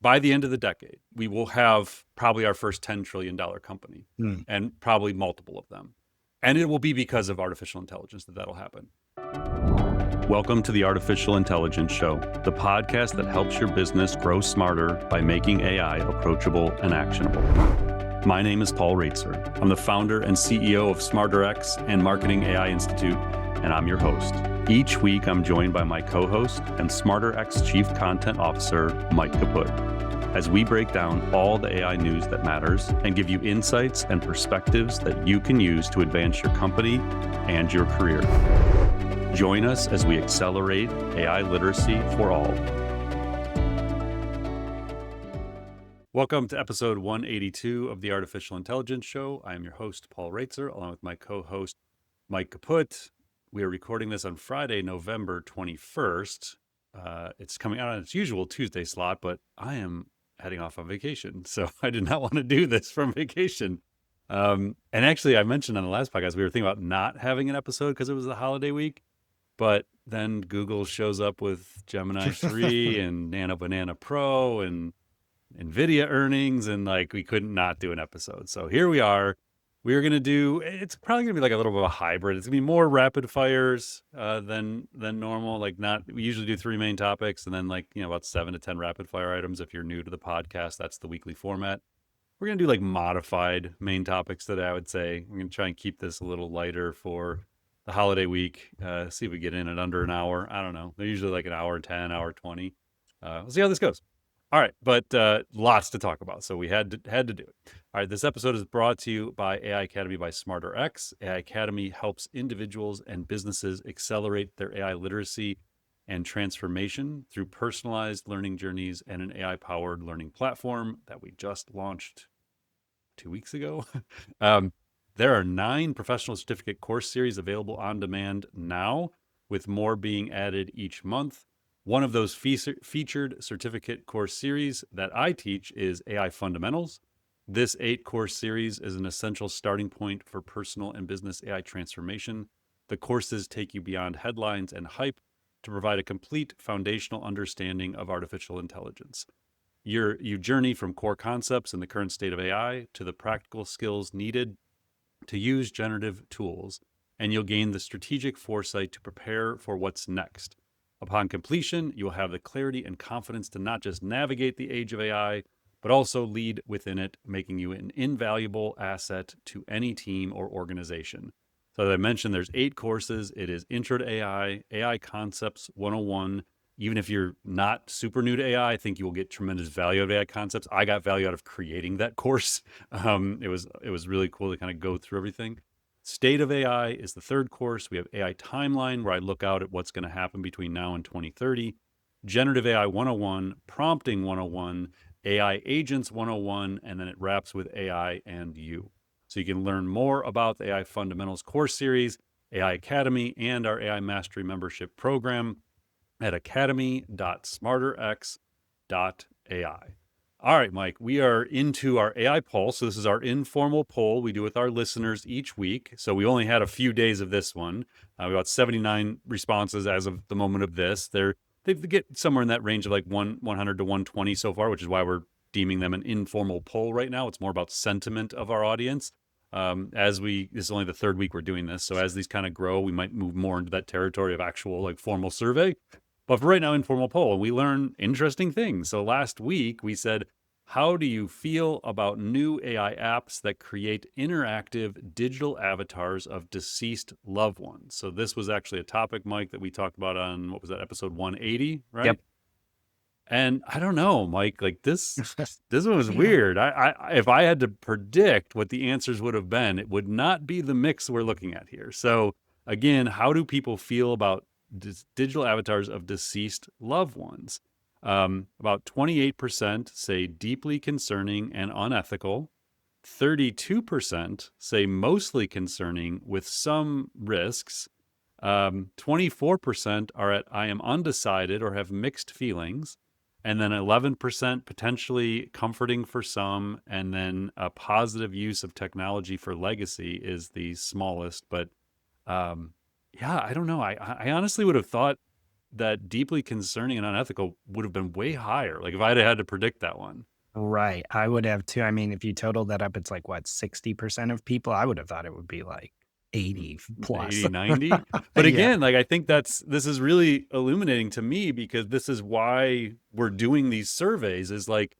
by the end of the decade, we will have probably our first $10 trillion company and probably multiple of them. And it will be because of artificial intelligence that'll happen. Welcome to the Artificial Intelligence Show, the podcast that helps your business grow smarter by making AI approachable and actionable. My name is Paul Raitzer. I'm the founder and CEO of SmarterX and Marketing AI Institute, and I'm your host. Each week, I'm joined by my co-host and SmarterX Chief Content Officer, Mike Kaput, as we break down all the AI news that matters and give you insights and perspectives that you can use to advance your company and your career. Join us as we accelerate AI literacy for all. Welcome to episode 182 of the Artificial Intelligence Show. I am your host, Paul Raitzer, along with my co-host, Mike Kaput. We are recording this on Friday, November 21st. It's coming out on its usual Tuesday slot, but I am heading off on vacation, so I did not want to do this from vacation. And actually, I mentioned on the last podcast, we were thinking about not having an episode because it was the holiday week, but then Google shows up with Gemini 3 and Nano Banana Pro and Nvidia Earnings, and like we couldn't not do an episode. So here we are. We are going to do, it's probably going to be like a little bit of a hybrid. It's going to be more rapid fires than normal. Like we usually do 3 main topics and then about 7 to 10 rapid fire items. If you're new to the podcast, that's the weekly format. We're going to do like modified main topics today, I would say. We're going to try and keep this a little lighter for the holiday week. See if we get in at under an hour. I don't know. They're usually like an hour 10, hour 20. We'll see how this goes. All right, but lots to talk about, so we had to do it. All right, this episode is brought to you by AI Academy by SmarterX. AI Academy helps individuals and businesses accelerate their AI literacy and transformation through personalized learning journeys and an AI-powered learning platform that we just launched 2 weeks ago. There are 9 professional certificate course series available on demand now, with more being added each month. One of those featured certificate course series that I teach is AI Fundamentals. This 8-course series is an essential starting point for personal and business AI transformation. The courses take you beyond headlines and hype to provide a complete foundational understanding of artificial intelligence. You journey from core concepts in the current state of AI to the practical skills needed to use generative tools, and you'll gain the strategic foresight to prepare for what's next. Upon completion, you will have the clarity and confidence to not just navigate the age of AI, but also lead within it, making you an invaluable asset to any team or organization. So as I mentioned, there's 8 courses. It is Intro to AI, AI Concepts 101. Even if you're not super new to AI, I think you will get tremendous value out of AI concepts. I got value out of creating that course. It was really cool to kind of go through everything. State of AI is the 3rd course. We have AI Timeline, where I look out at what's going to happen between now and 2030. Generative AI 101, Prompting 101, AI Agents 101, and then it wraps with AI and You. So you can learn more about the AI Fundamentals course series, AI Academy, and our AI Mastery membership program at academy.smarterx.ai. All right, Mike, we are into our AI poll. So this is our informal poll we do with our listeners each week. So we only had a few days of this one. We got 79 responses as of the moment of this. They get somewhere in that range of like 100 to 120 so far, which is why we're deeming them an informal poll right now. It's more about sentiment of our audience. This is only the 3rd week we're doing this. So as these kind of grow, we might move more into that territory of actual like formal survey. But for right now, informal poll, and we learn interesting things. So last week we said, how do you feel about new AI apps that create interactive digital avatars of deceased loved ones? So this was actually a topic, Mike, that we talked about on, what was that, episode 180, right? Yep. And I don't know, Mike, like this one was weird. If I had to predict what the answers would have been, it would not be the mix we're looking at here. So again, how do people feel about digital avatars of deceased loved ones? About 28% say deeply concerning and unethical. 32% say mostly concerning with some risks. 24% are at I am undecided or have mixed feelings. And then 11% potentially comforting for some. And then a positive use of technology for legacy is the smallest. But yeah, I don't know. I honestly would have thought that deeply concerning and unethical would have been way higher. Like if I'd had to predict that one. Right. I would have too. I mean, if you total that up, it's like what, 60% of people? I would have thought it would be like 80 plus. 80, 90. But Yeah. again, like I think this is really illuminating to me, because this is why we're doing these surveys. Is like,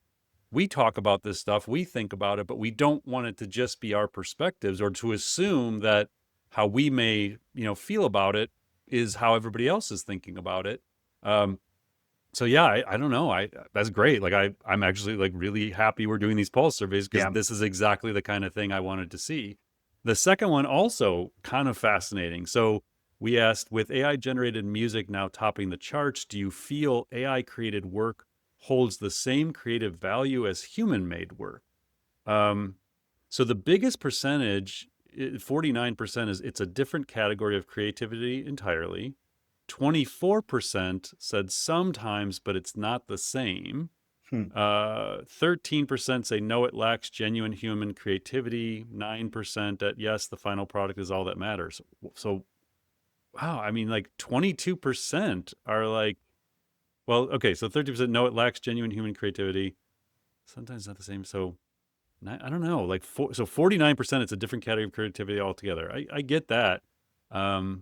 we talk about this stuff, we think about it, but we don't want it to just be our perspectives, or to assume that how we may, feel about it is how everybody else is thinking about it. So yeah, I don't know. That's great. Like I'm actually like really happy we're doing these pulse surveys, because Yeah. this is exactly the kind of thing I wanted to see. The second one also kind of fascinating. So we asked, with AI generated music now topping the charts, do you feel AI created work holds the same creative value as human made work? So the biggest percentage, 49%, is it's a different category of creativity entirely. 24% said sometimes, but it's not the same. Hmm. 13% say no, it lacks genuine human creativity. 9% at yes, the final product is all that matters. So, wow, I mean, like 22% are like, well, okay, so 30% no, it lacks genuine human creativity. Sometimes not the same. So, I don't know, like 49%, it's a different category of creativity altogether. I get that. I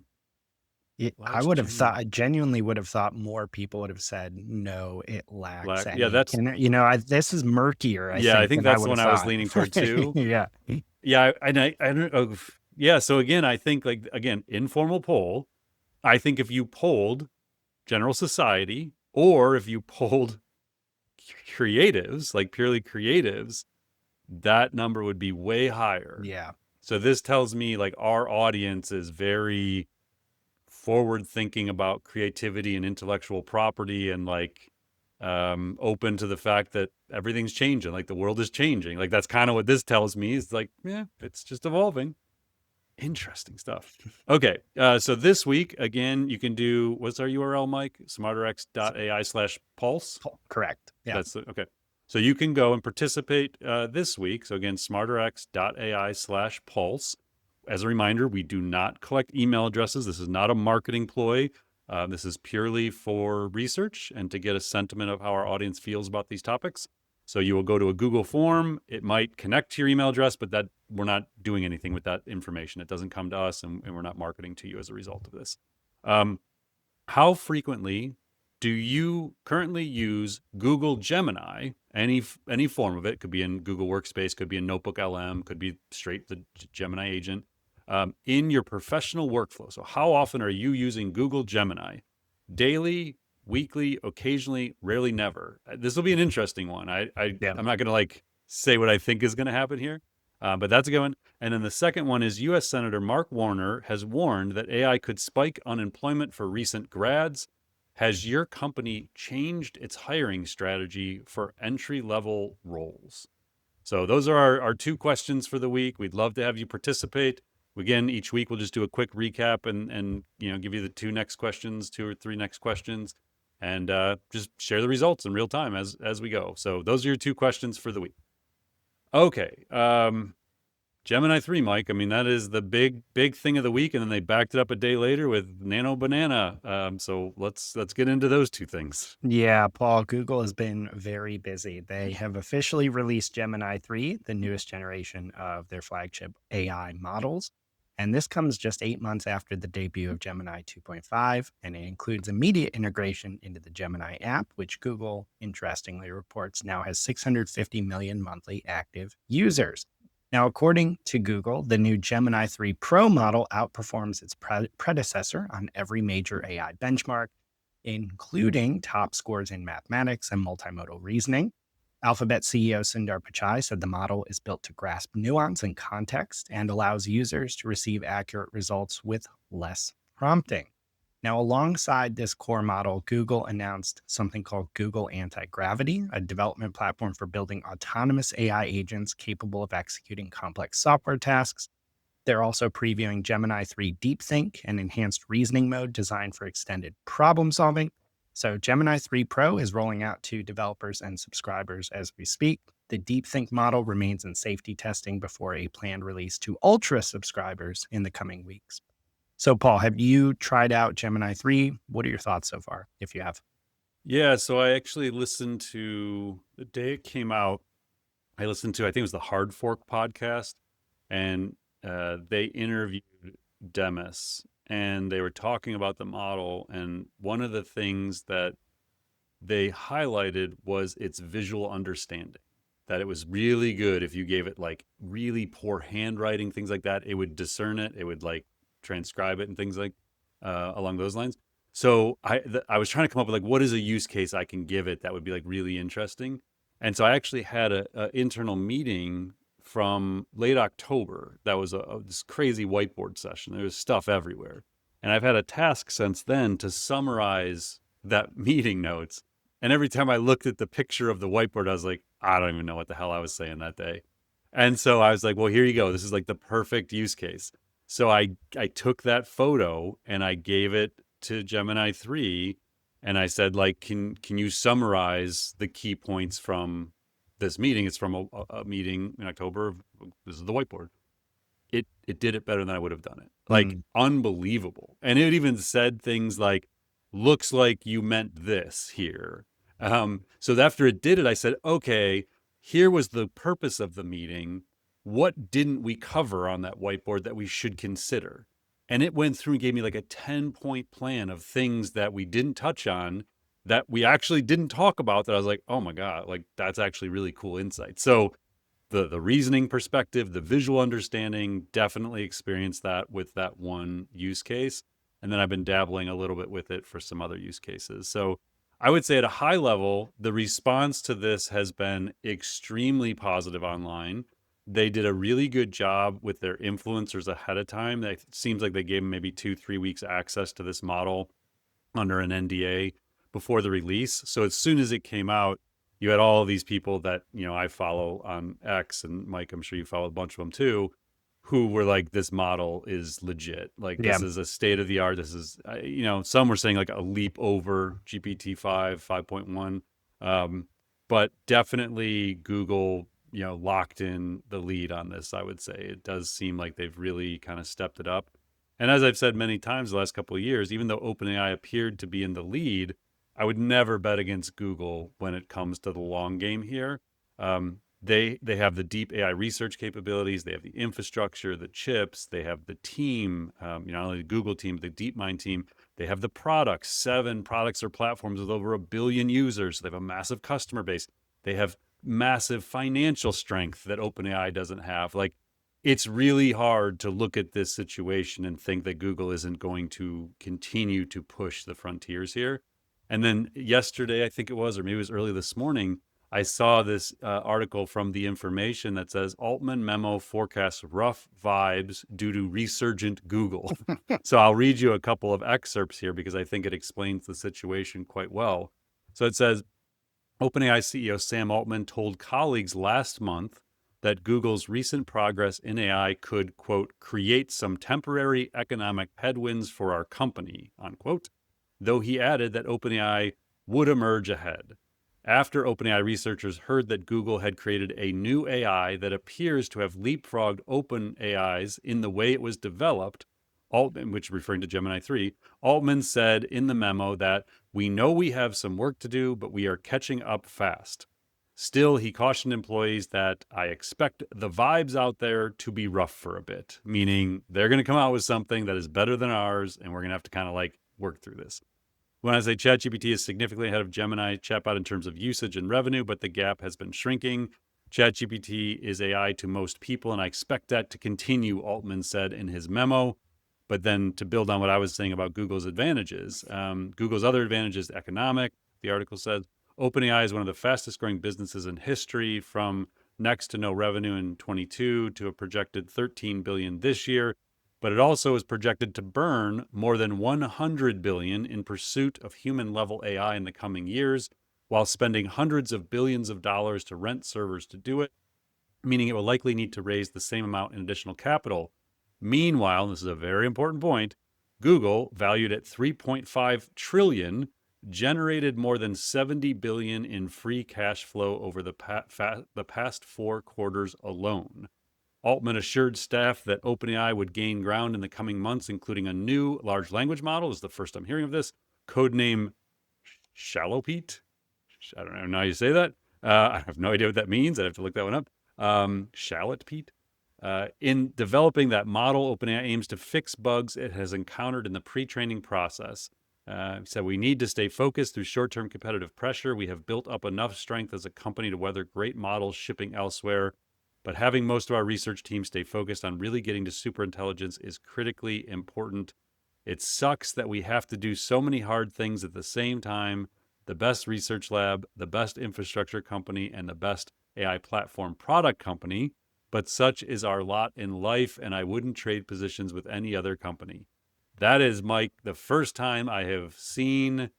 Lacks would have thought, genuine I genuinely would have thought more people would have said, no, it lacks lack. Yeah, any. that's This is murkier, I yeah. I think, think than I that's the would have one I was thought. leaning toward too. Yeah. Yeah, I don't know. Yeah, so again, I think, like, again, informal poll. I think if you polled general society, or if you polled creatives, like purely creatives, that number would be way higher. Yeah. So this tells me like our audience is very forward thinking about creativity and intellectual property, and like open to the fact that everything's changing, like the world is changing. Like that's kind of what this tells me, is like, yeah, it's just evolving. Interesting stuff. Okay, so this week again, you can do, what's our URL, Mike? SmarterX.ai/pulse. Correct. Yeah. That's okay. So you can go and participate this week. So again, SmarterX.ai/pulse. As a reminder, we do not collect email addresses. This is not a marketing ploy. This is purely for research and to get a sentiment of how our audience feels about these topics. So you will go to a Google form. It might connect to your email address, but that we're not doing anything with that information. It doesn't come to us, and we're not marketing to you as a result of this. How frequently do you currently use Google Gemini? Any form of it, could be in Google Workspace, could be in Notebook LM, could be straight the Gemini agent, in your professional workflow. So how often are you using Google Gemini? Daily, weekly, occasionally, rarely, never. This will be an interesting one. I'm Yeah. not going to like say what I think is going to happen here, but that's a good one. And then the second one is, U.S. Senator Mark Warner has warned that AI could spike unemployment for recent grads. Has your company changed its hiring strategy for entry-level roles? So those are our two questions for the week. We'd love to have you participate. Again, each week we'll just do a quick recap and give you the two or three next questions, and just share the results in real time as we go. So those are your two questions for the week. Okay. Gemini 3, Mike. I mean, that is the big thing of the week, and then they backed it up a day later with Nano Banana. So let's get into those two things. Yeah, Paul, Google has been very busy. They have officially released Gemini 3, the newest generation of their flagship AI models. And this comes just 8 months after the debut of Gemini 2.5, and it includes immediate integration into the Gemini app, which Google, interestingly, reports now has 650 million monthly active users. Now, according to Google, the new Gemini 3 Pro model outperforms its predecessor on every major AI benchmark, including top scores in mathematics and multimodal reasoning. Alphabet CEO Sundar Pichai said the model is built to grasp nuance and context and allows users to receive accurate results with less prompting. Now, alongside this core model, Google announced something called Google Anti-Gravity, a development platform for building autonomous AI agents capable of executing complex software tasks. They're also previewing Gemini 3 DeepThink, an enhanced reasoning mode designed for extended problem solving. So, Gemini 3 Pro is rolling out to developers and subscribers as we speak. The DeepThink model remains in safety testing before a planned release to Ultra subscribers in the coming weeks. So, Paul, have you tried out Gemini 3? What are your thoughts so far, if you have? Yeah, so I actually listened to the day it came out. I listened to, I think it was the Hard Fork podcast, and they interviewed Demis, and they were talking about the model. And one of the things that they highlighted was its visual understanding, that it was really good. If you gave it like really poor handwriting, things like that, it would discern it, it would like transcribe it and things like along those lines. So I was trying to come up with like, what is a use case I can give it that would be like really interesting. And so I actually had a internal meeting from late October that was this crazy whiteboard session. There was stuff everywhere, and I've had a task since then to summarize that meeting notes. And every time I looked at the picture of the whiteboard, I was like, I don't even know what the hell I was saying that day. And so I was like, well, here you go. This is like the perfect use case. So I took that photo and I gave it to Gemini 3, and I said, like, can you summarize the key points from this meeting? It's from a meeting in October. This is the whiteboard. It did it better than I would have done it. Like, Mm, unbelievable. And it even said things like, looks like you meant this here. So after it did it, I said, okay, here was the purpose of the meeting. What didn't we cover on that whiteboard that we should consider? And it went through and gave me like a 10-point plan of things that we didn't touch on, that we actually didn't talk about, that I was like, oh my God, like that's actually really cool insight. So the reasoning perspective, the visual understanding, definitely experienced that with that one use case. And then I've been dabbling a little bit with it for some other use cases. So I would say at a high level, the response to this has been extremely positive online. They did a really good job with their influencers ahead of time. It seems like they gave them maybe 2-3 weeks access to this model under an NDA before the release. So as soon as it came out, you had all of these people that, I follow on X, and Mike, I'm sure you follow a bunch of them too, who were like, this model is legit. Like, yeah. this is a state of the art. This is, some were saying like a leap over GPT-5, 5.1. But definitely Google, locked in the lead on this, I would say. It does seem like they've really kind of stepped it up. And as I've said many times the last couple of years, even though OpenAI appeared to be in the lead, I would never bet against Google when it comes to the long game here. They have the deep AI research capabilities. They have the infrastructure, the chips. They have the team. Not only the Google team, but the DeepMind team. They have the products. 7 products or platforms with over 1 billion users. So they have a massive customer base. They have massive financial strength that OpenAI doesn't have. Like, it's really hard to look at this situation and think that Google isn't going to continue to push the frontiers here. And then yesterday, I think it was, or maybe it was early this morning, I saw this article from The Information that says Altman memo forecasts rough vibes due to resurgent Google. So I'll read you a couple of excerpts here because I think it explains the situation quite well. So it says, OpenAI CEO Sam Altman told colleagues last month that Google's recent progress in AI could, quote, create some temporary economic headwinds for our company, unquote, though he added that OpenAI would emerge ahead. After OpenAI researchers heard that Google had created a new AI that appears to have leapfrogged OpenAI's in the way it was developed, Altman, which referring to Gemini 3, Altman said in the memo that we know we have some work to do, but we are catching up fast. Still, he cautioned employees that I expect the vibes out there to be rough for a bit, meaning they're going to come out with something that is better than ours, and we're going to have to kind of like work through this. When I say ChatGPT is significantly ahead of Gemini chatbot in terms of usage and revenue, but the gap has been shrinking. ChatGPT is AI to most people, and I expect that to continue, Altman said in his memo. But then to build on what I was saying about Google's advantages, Google's other advantage is economic. The article says OpenAI is one of the fastest growing businesses in history, from next to no revenue in 22 to a projected 13 billion this year. But it also is projected to burn more than 100 billion in pursuit of human level AI in the coming years, while spending hundreds of billions of dollars to rent servers to do it, meaning it will likely need to raise the same amount in additional capital. Meanwhile, and this is a very important point, Google, valued at 3.5 trillion, generated more than 70 billion in free cash flow over the past 4 quarters alone. Altman assured staff that OpenAI would gain ground in the coming months, including a new large language model. This is the first I'm hearing of this. Codename Shallowpete. I don't know how you say that. I have no idea what that means. I'd have to look that one up. Shallot Pete. In developing that model, OpenAI aims to fix bugs it has encountered in the pre-training process. So we need to stay focused through short-term competitive pressure. We have built up enough strength as a company to weather great models shipping elsewhere, but having most of our research team stay focused on really getting to superintelligence is critically important. It sucks that we have to do so many hard things at the same time. The best research lab, the best infrastructure company, and the best AI platform product company, but such is our lot in life, and I wouldn't trade positions with any other company. That is, Mike, the first time I have seen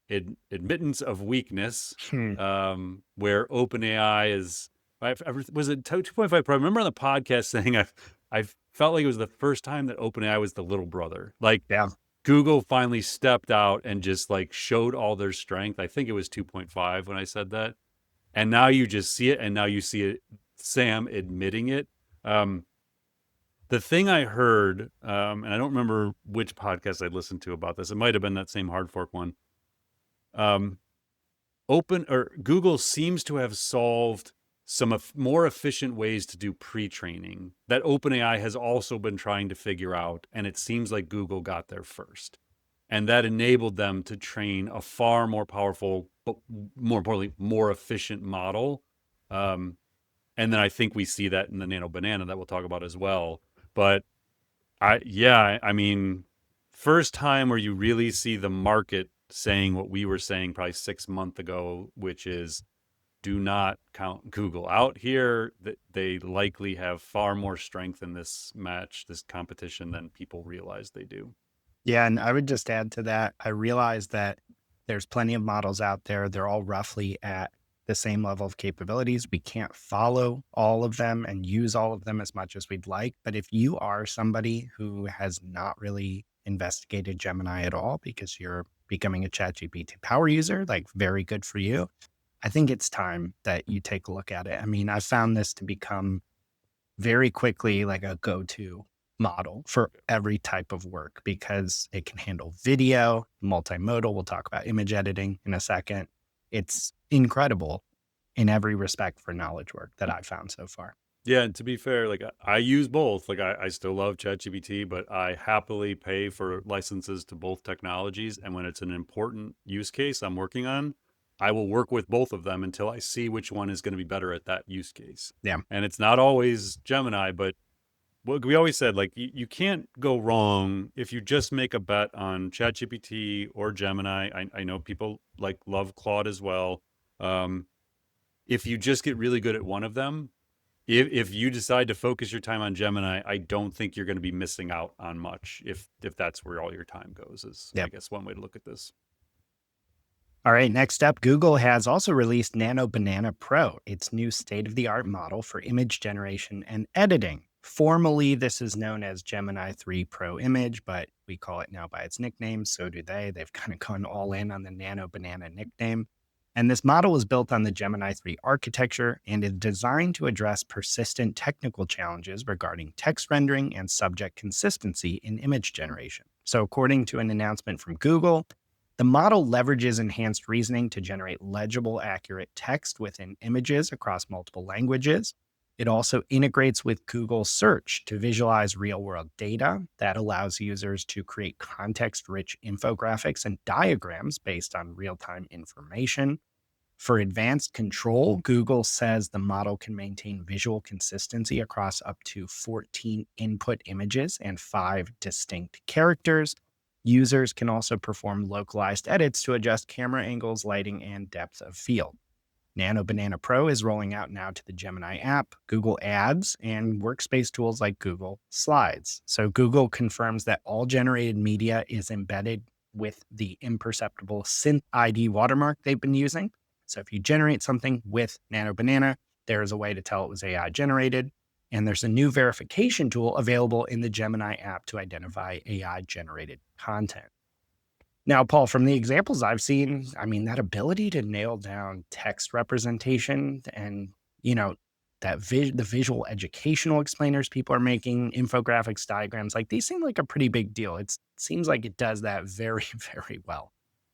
admittance of weakness, where OpenAI is. Was it 2.5 Pro? I remember on the podcast saying I felt like it was the first time that OpenAI was the little brother. Like, Yeah. Google finally stepped out and just like showed all their strength. I think it was 2.5 when I said that. And now you just see it, and now you see it, Sam admitting it. The thing I heard, and I don't remember which podcast I listened to about this. It might have been that same Hard Fork one. Google seems to have solved some more efficient ways to do pre-training that OpenAI has also been trying to figure out, and it seems like Google got there first, and that enabled them to train a far more powerful, but more importantly, more efficient model. And then I think we see that in the Nano Banana that we'll talk about as well. But I mean, first time where you really see the market saying what we were saying probably 6 months ago, which is do not count Google out here. That they likely have far more strength in this match, this competition, than people realize they do. Yeah. And I would just add to that, I realize that there's plenty of models out there. They're all roughly at the same level of capabilities. We can't follow all of them and use all of them as much as we'd like. But if you are somebody who has not really investigated Gemini at all because you're becoming a ChatGPT power user, like very good for you. I think it's time that you take a look at it. I mean, I found this to become very quickly like a go-to model for every type of work because it can handle video, multimodal. We'll talk about image editing in a second. It's incredible in every respect for knowledge work that I've found so far. Yeah, and to be fair, like I use both. Like I still love ChatGPT, but I happily pay for licenses to both technologies. And when it's an important use case I'm working on, I will work with both of them until I see which one is going to be better at that use case. Yeah. And it's not always Gemini, but what we always said, like you can't go wrong if you just make a bet on ChatGPT or Gemini. I know people like love Claude as well. If you just get really good at one of them, if you decide to focus your time on Gemini, I don't think you're going to be missing out on much if that's where all your time goes, is I guess one way to look at this. All right, next up, Google has also released Nano Banana Pro, its new state-of-the-art model for image generation and editing. Formally, this is known as Gemini 3 Pro Image, but we call it now by its nickname. So do they. They've kind of gone all in on the Nano Banana nickname. And this model is built on the Gemini 3 architecture and is designed to address persistent technical challenges regarding text rendering and subject consistency in image generation. So according to an announcement from Google, the model leverages enhanced reasoning to generate legible, accurate text within images across multiple languages. It also integrates with Google Search to visualize real-world data that allows users to create context-rich infographics and diagrams based on real-time information. For advanced control, Google says the model can maintain visual consistency across up to 14 input images and 5 distinct characters. Users can also perform localized edits to adjust camera angles, lighting, and depth of field. Nano Banana Pro is rolling out now to the Gemini app, Google Ads, and workspace tools like Google Slides. So Google confirms that all generated media is embedded with the imperceptible Synth ID watermark they've been using. So if you generate something with Nano Banana, there is a way to tell it was AI generated. And there's a new verification tool available in the Gemini app to identify AI generated content. Now, Paul, from the examples I've seen, I mean, that ability to nail down text representation and, the visual educational explainers people are making, infographics, diagrams, like these seem like a pretty big deal. It seems like it does that very, very well.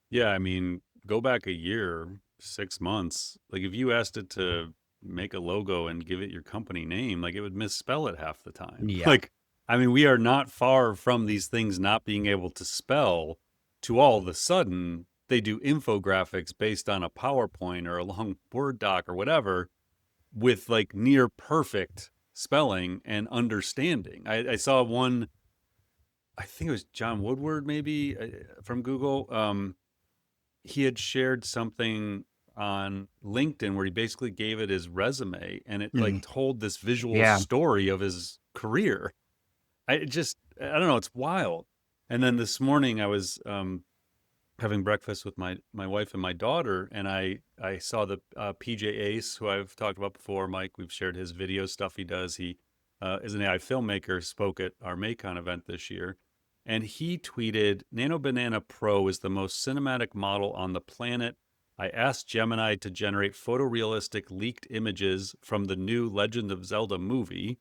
Yeah, I mean, go back a year, 6 months. Like if you asked it to make a logo and give it your company name, like it would misspell it half the time. Yeah. Like, I mean, we are not far from these things not being able to spell to all of a sudden they do infographics based on a PowerPoint or a long Word doc or whatever with like near perfect spelling and understanding. I saw one, I think it was John Woodward, maybe from Google. He had shared something on LinkedIn where he basically gave it his resume and it like Mm, told this visual yeah. story of his career. I don't know, it's wild. And then this morning I was having breakfast with my wife and my daughter, and I saw the PJ Ace, who I've talked about before. Mike, we've shared his video stuff he does. He is an AI filmmaker, spoke at our Maycon event this year, and he tweeted, "Nano Banana Pro is the most cinematic model on the planet. I asked Gemini to generate photorealistic leaked images from the new Legend of Zelda movie,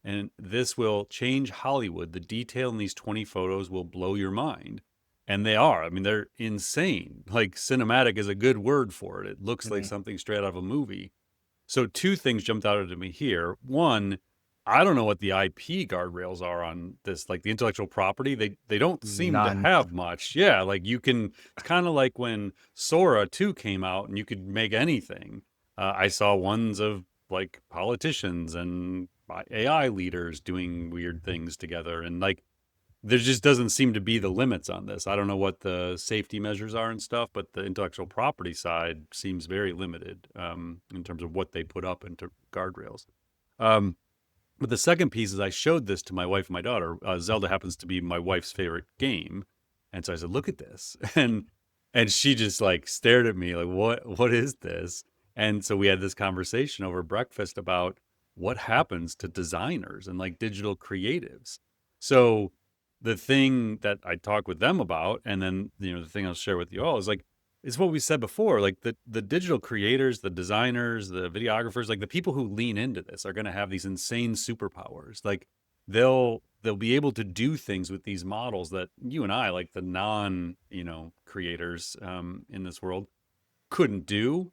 and this will change Hollywood. The detail in these 20 photos will blow your mind." And they are. I mean, they're insane. Like cinematic is a good word for it. It looks like Mm, something straight out of a movie. So two things jumped out at me here. One, I don't know what the IP guardrails are on this, like the intellectual property. They don't seem to none. have much. Yeah, like you can. It's kind of like when Sora 2 came out, and you could make anything. I saw ones of like politicians and AI leaders doing weird things together, and like there just doesn't seem to be the limits on this. I don't know what the safety measures are and stuff, but the intellectual property side seems very limited in terms of what they put up into guardrails. Um, but the second piece is I showed this to my wife and my daughter. Zelda happens to be my wife's favorite game, and so I said, "Look at this," and she just like stared at me like, "What is this?" And so we had this conversation over breakfast about what happens to designers and like digital creatives. So the thing that I talk with them about, and then the thing I'll share with you all is like it's what we said before. Like the digital creators, the designers, the videographers, like the people who lean into this are going to have these insane superpowers. Like they'll be able to do things with these models that you and I, like the non creators in this world, couldn't do.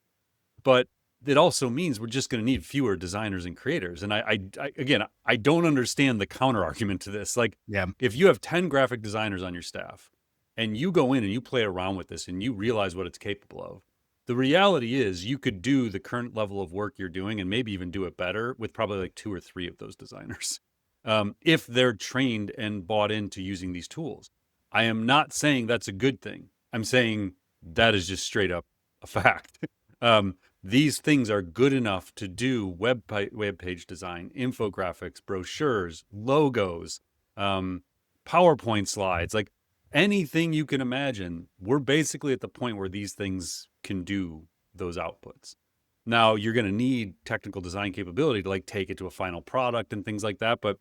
But it also means we're just going to need fewer designers and creators. And again, I don't understand the counter argument to this. Like, Yeah. if you have 10 graphic designers on your staff and you go in and you play around with this and you realize what it's capable of, the reality is you could do the current level of work you're doing and maybe even do it better with probably like 2 or 3 of those designers if they're trained and bought into using these tools. I am not saying that's a good thing. I'm saying that is just straight up a fact. These things are good enough to do web page design, infographics, brochures, logos, PowerPoint slides, like anything you can imagine. We're basically at the point where these things can do those outputs. Now you're going to need technical design capability to like take it to a final product and things like that. But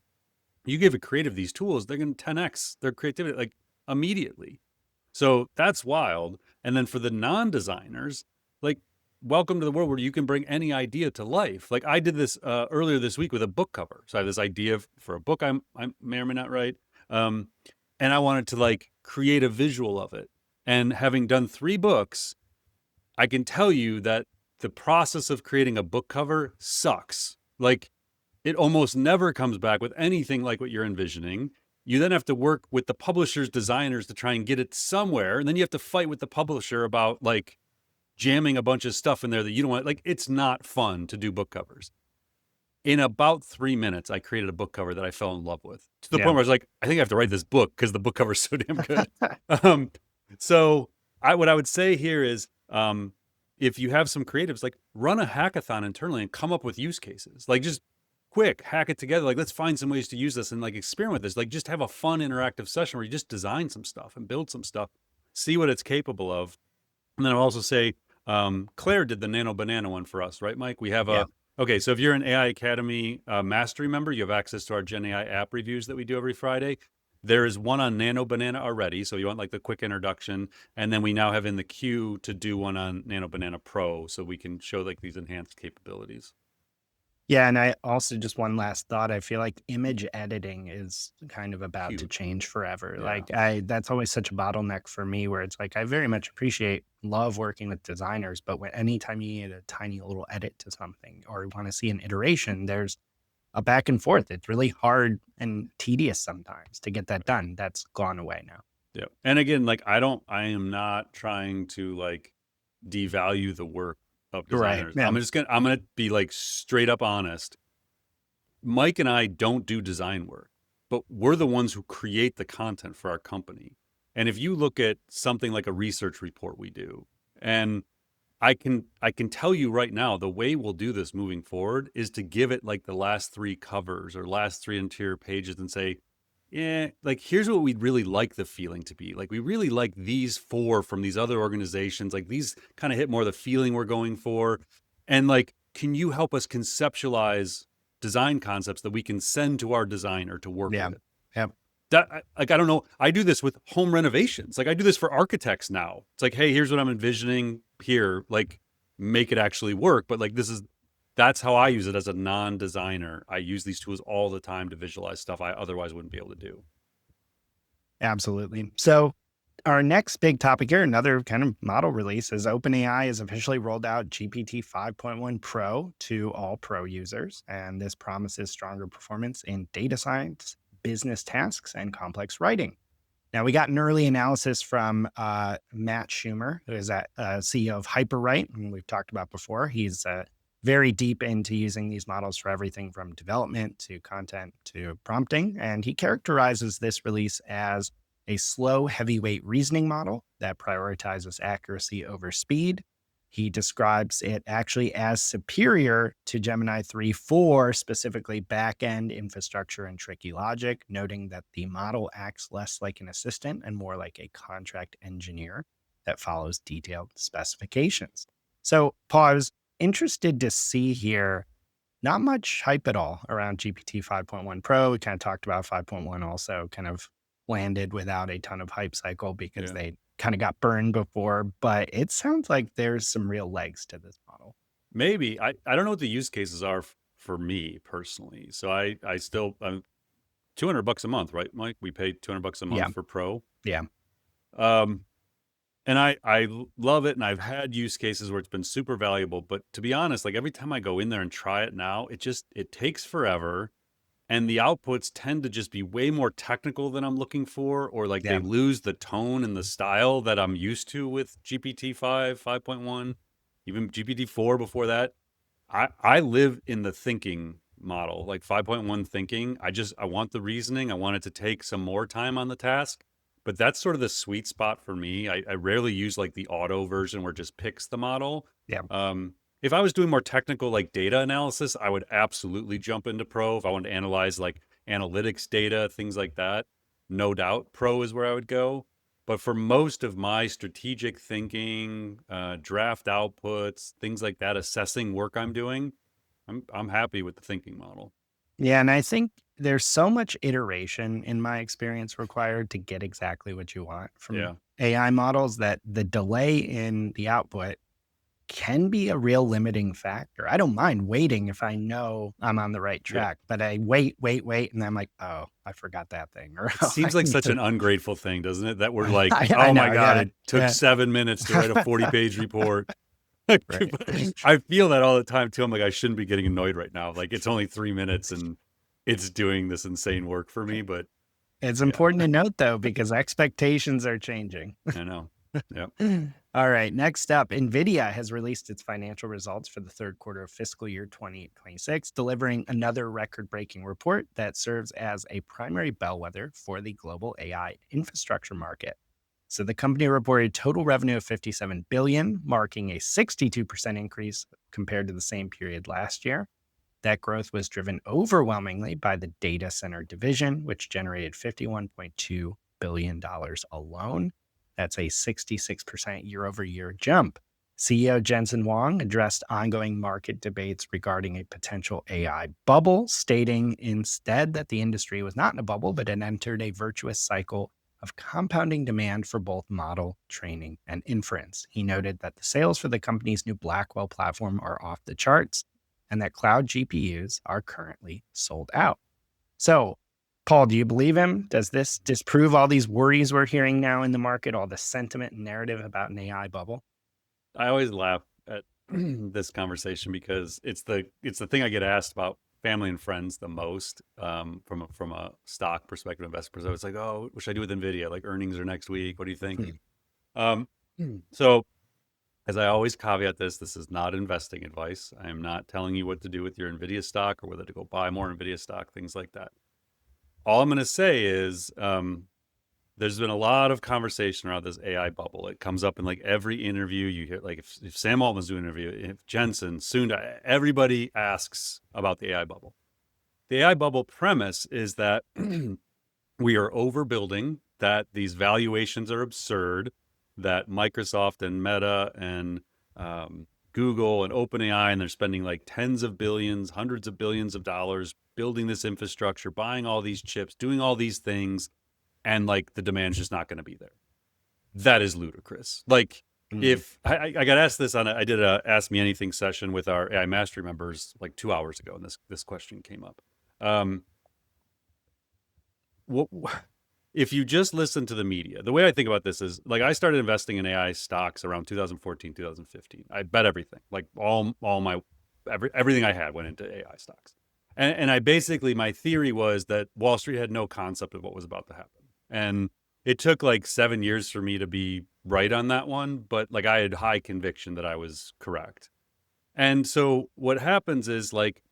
you give a creative these tools, they're going to 10x their creativity like immediately. So that's wild. And then for the non-designers, like welcome to the world where you can bring any idea to life. Like I did this earlier this week with a book cover. So I have this idea for a book I may or may not write. Um, and I wanted to like create a visual of it. And having done 3 books, I can tell you that the process of creating a book cover sucks. Like it almost never comes back with anything like what you're envisioning. You then have to work with the publisher's designers to try and get it somewhere. And then you have to fight with the publisher about like jamming a bunch of stuff in there that you don't want. Like, it's not fun to do book covers. In about 3 minutes, I created a book cover that I fell in love with to the Yeah. point where I was like, I think I have to write this book because the book cover is so damn good. um, so what I would say here is, if you have some creatives, like run a hackathon internally and come up with use cases. Like just quick hack it together. Like let's find some ways to use this and like experiment with this. Like just have a fun interactive session where you just design some stuff and build some stuff, see what it's capable of. And then I'll also say, Claire did the Nano Banana one for us, right, Mike? We have Yeah. okay, so if you're an AI Academy Mastery member, you have access to our Gen AI app reviews that we do every Friday. There is one on Nano Banana already, so you want like the quick introduction. And then we now have in the queue to do one on Nano Banana Pro, so we can show like these enhanced capabilities. Yeah, and I also just one last thought. I feel like image editing is kind of about to Huge. change forever. Yeah. Like that's always such a bottleneck for me where it's like I very much love working with designers, but when anytime you need a tiny little edit to something or want to see an iteration, there's a back and forth. It's really hard and tedious sometimes to get that done. That's gone away now. Yeah. And again, like I am not trying to like devalue the work of Right. designers. Yeah. I'm gonna be like straight up honest. Mike and I don't do design work, but we're the ones who create the content for our company. And if you look at something like a research report we do, and I can tell you right now, the way we'll do this moving forward is to give it like the last three covers or last three interior pages and say, yeah, like here's what we'd really like the feeling to be. Like we really like these four from these other organizations. Like these kind of hit more the feeling we're going for. And like, can you help us conceptualize design concepts that we can send to our designer to work Yeah. with? Yep. Like I don't know, I do this with home renovations. Like I do this for architects now. It's like, hey, here's what I'm envisioning here, like make it actually work. But like that's how I use it as a non-designer. I use these tools all the time to visualize stuff I otherwise wouldn't be able to do. Absolutely. So our next big topic here, another kind of model release, is OpenAI has officially rolled out GPT 5.1 Pro to all Pro users. And this promises stronger performance in data science, business tasks, and complex writing. Now, we got an early analysis from Matt Schumer, who is CEO of Hyperwrite, and we've talked about before. He's very deep into using these models for everything from development to content to prompting. And he characterizes this release as a slow, heavyweight reasoning model that prioritizes accuracy over speed. He describes it actually as superior to Gemini 3 for specifically back-end infrastructure and tricky logic, noting that the model acts less like an assistant and more like a contract engineer that follows detailed specifications. So, Paul, I was interested to see here not much hype at all around GPT 5.1 Pro. We kind of talked about 5.1 also kind of landed without a ton of hype cycle because Yeah. they kind of got burned before, but it sounds like there's some real legs to this model. Maybe. I don't know what the use cases are for me personally. So I still I'm $200 a month, right, Mike? We pay $200 a Yeah. month for Pro. Yeah. Um and I love it, and I've had use cases where it's been super valuable, but to be honest, like every time I go in there and try it now, it takes forever, and the outputs tend to just be way more technical than I'm looking for, or like they Yeah. lose the tone and the style that I'm used to with GPT-5, 5.1, even GPT-4 before that. I live in the thinking model, like 5.1 thinking. I want the reasoning. I want it to take some more time on the task. But that's sort of the sweet spot for me. I rarely use like the auto version where it just picks the model. Yeah. If I was doing more technical like data analysis, I would absolutely jump into Pro. If I wanted to analyze like analytics data, things like that, no doubt Pro is where I would go. But for most of my strategic thinking, draft outputs, things like that, assessing work I'm doing, I'm happy with the thinking model. Yeah. And I think there's so much iteration in my experience required to get exactly what you want from Yeah. AI models that the delay in the output can be a real limiting factor. I don't mind waiting if I know I'm on the right Yeah. track, but I wait, and I'm like, oh, I forgot that thing. Or It I seems like need such to, an ungrateful thing, doesn't it? That we're like, I oh my know, God, yeah, it took yeah, 7 minutes to write a 40-page report. right. I feel that all the time too. I'm like, I shouldn't be getting annoyed right now. Like it's only 3 minutes and it's doing this insane work for me. But It's yeah, important to note though, because expectations are changing. I know. Yep. All right. Next up, Nvidia has released its financial results for the third quarter of fiscal year 2026, delivering another record breaking report that serves as a primary bellwether for the global AI infrastructure market. So the company reported total revenue of 57 billion, marking a 62% increase compared to the same period last year. That growth was driven overwhelmingly by the data center division, which generated $51.2 billion alone. That's a 66% year over year jump. CEO Jensen Huang addressed ongoing market debates regarding a potential AI bubble, stating instead that the industry was not in a bubble, but had entered a virtuous cycle of compounding demand for both model training and inference. He noted that the sales for the company's new Blackwell platform are off the charts, and that cloud GPUs are currently sold out. So, Paul, do you believe him? Does this disprove all these worries we're hearing now in the market, all the sentiment and narrative about an AI bubble? I always laugh at this conversation because it's the thing I get asked about family and friends the most, from a stock perspective, investor perspective. It's like, oh, what should I do with Nvidia? Like, earnings are next week. What do you think? Um, so as I always caveat this is not investing advice. I am not telling you what to do with your Nvidia stock or whether to go buy more Nvidia stock, things like that. All I'm going to say is, there's been a lot of conversation around this AI bubble. It comes up in like every interview you hear. Like if Sam Altman's doing an interview, if Jensen, soon everybody asks about the AI bubble. The AI bubble premise is that we are overbuilding, that these valuations are absurd, that Microsoft and Meta and Google and OpenAI, and they're spending like tens of billions, hundreds of billions of dollars building this infrastructure, buying all these chips, doing all these things, and like the demand's just not going to be there. That is ludicrous. Like, if I got asked this I did a Ask Me Anything session with our AI Mastery members like 2 hours ago, and this question came up. What if you just listen to the media? The way I think about this is, like, I started investing in AI stocks around 2014, 2015. I bet everything, like all my everything I had went into AI stocks. And I basically, my theory was that Wall Street had no concept of what was about to happen. And it took like 7 years for me to be right on that one, but like I had high conviction that I was correct. And so what happens is, like,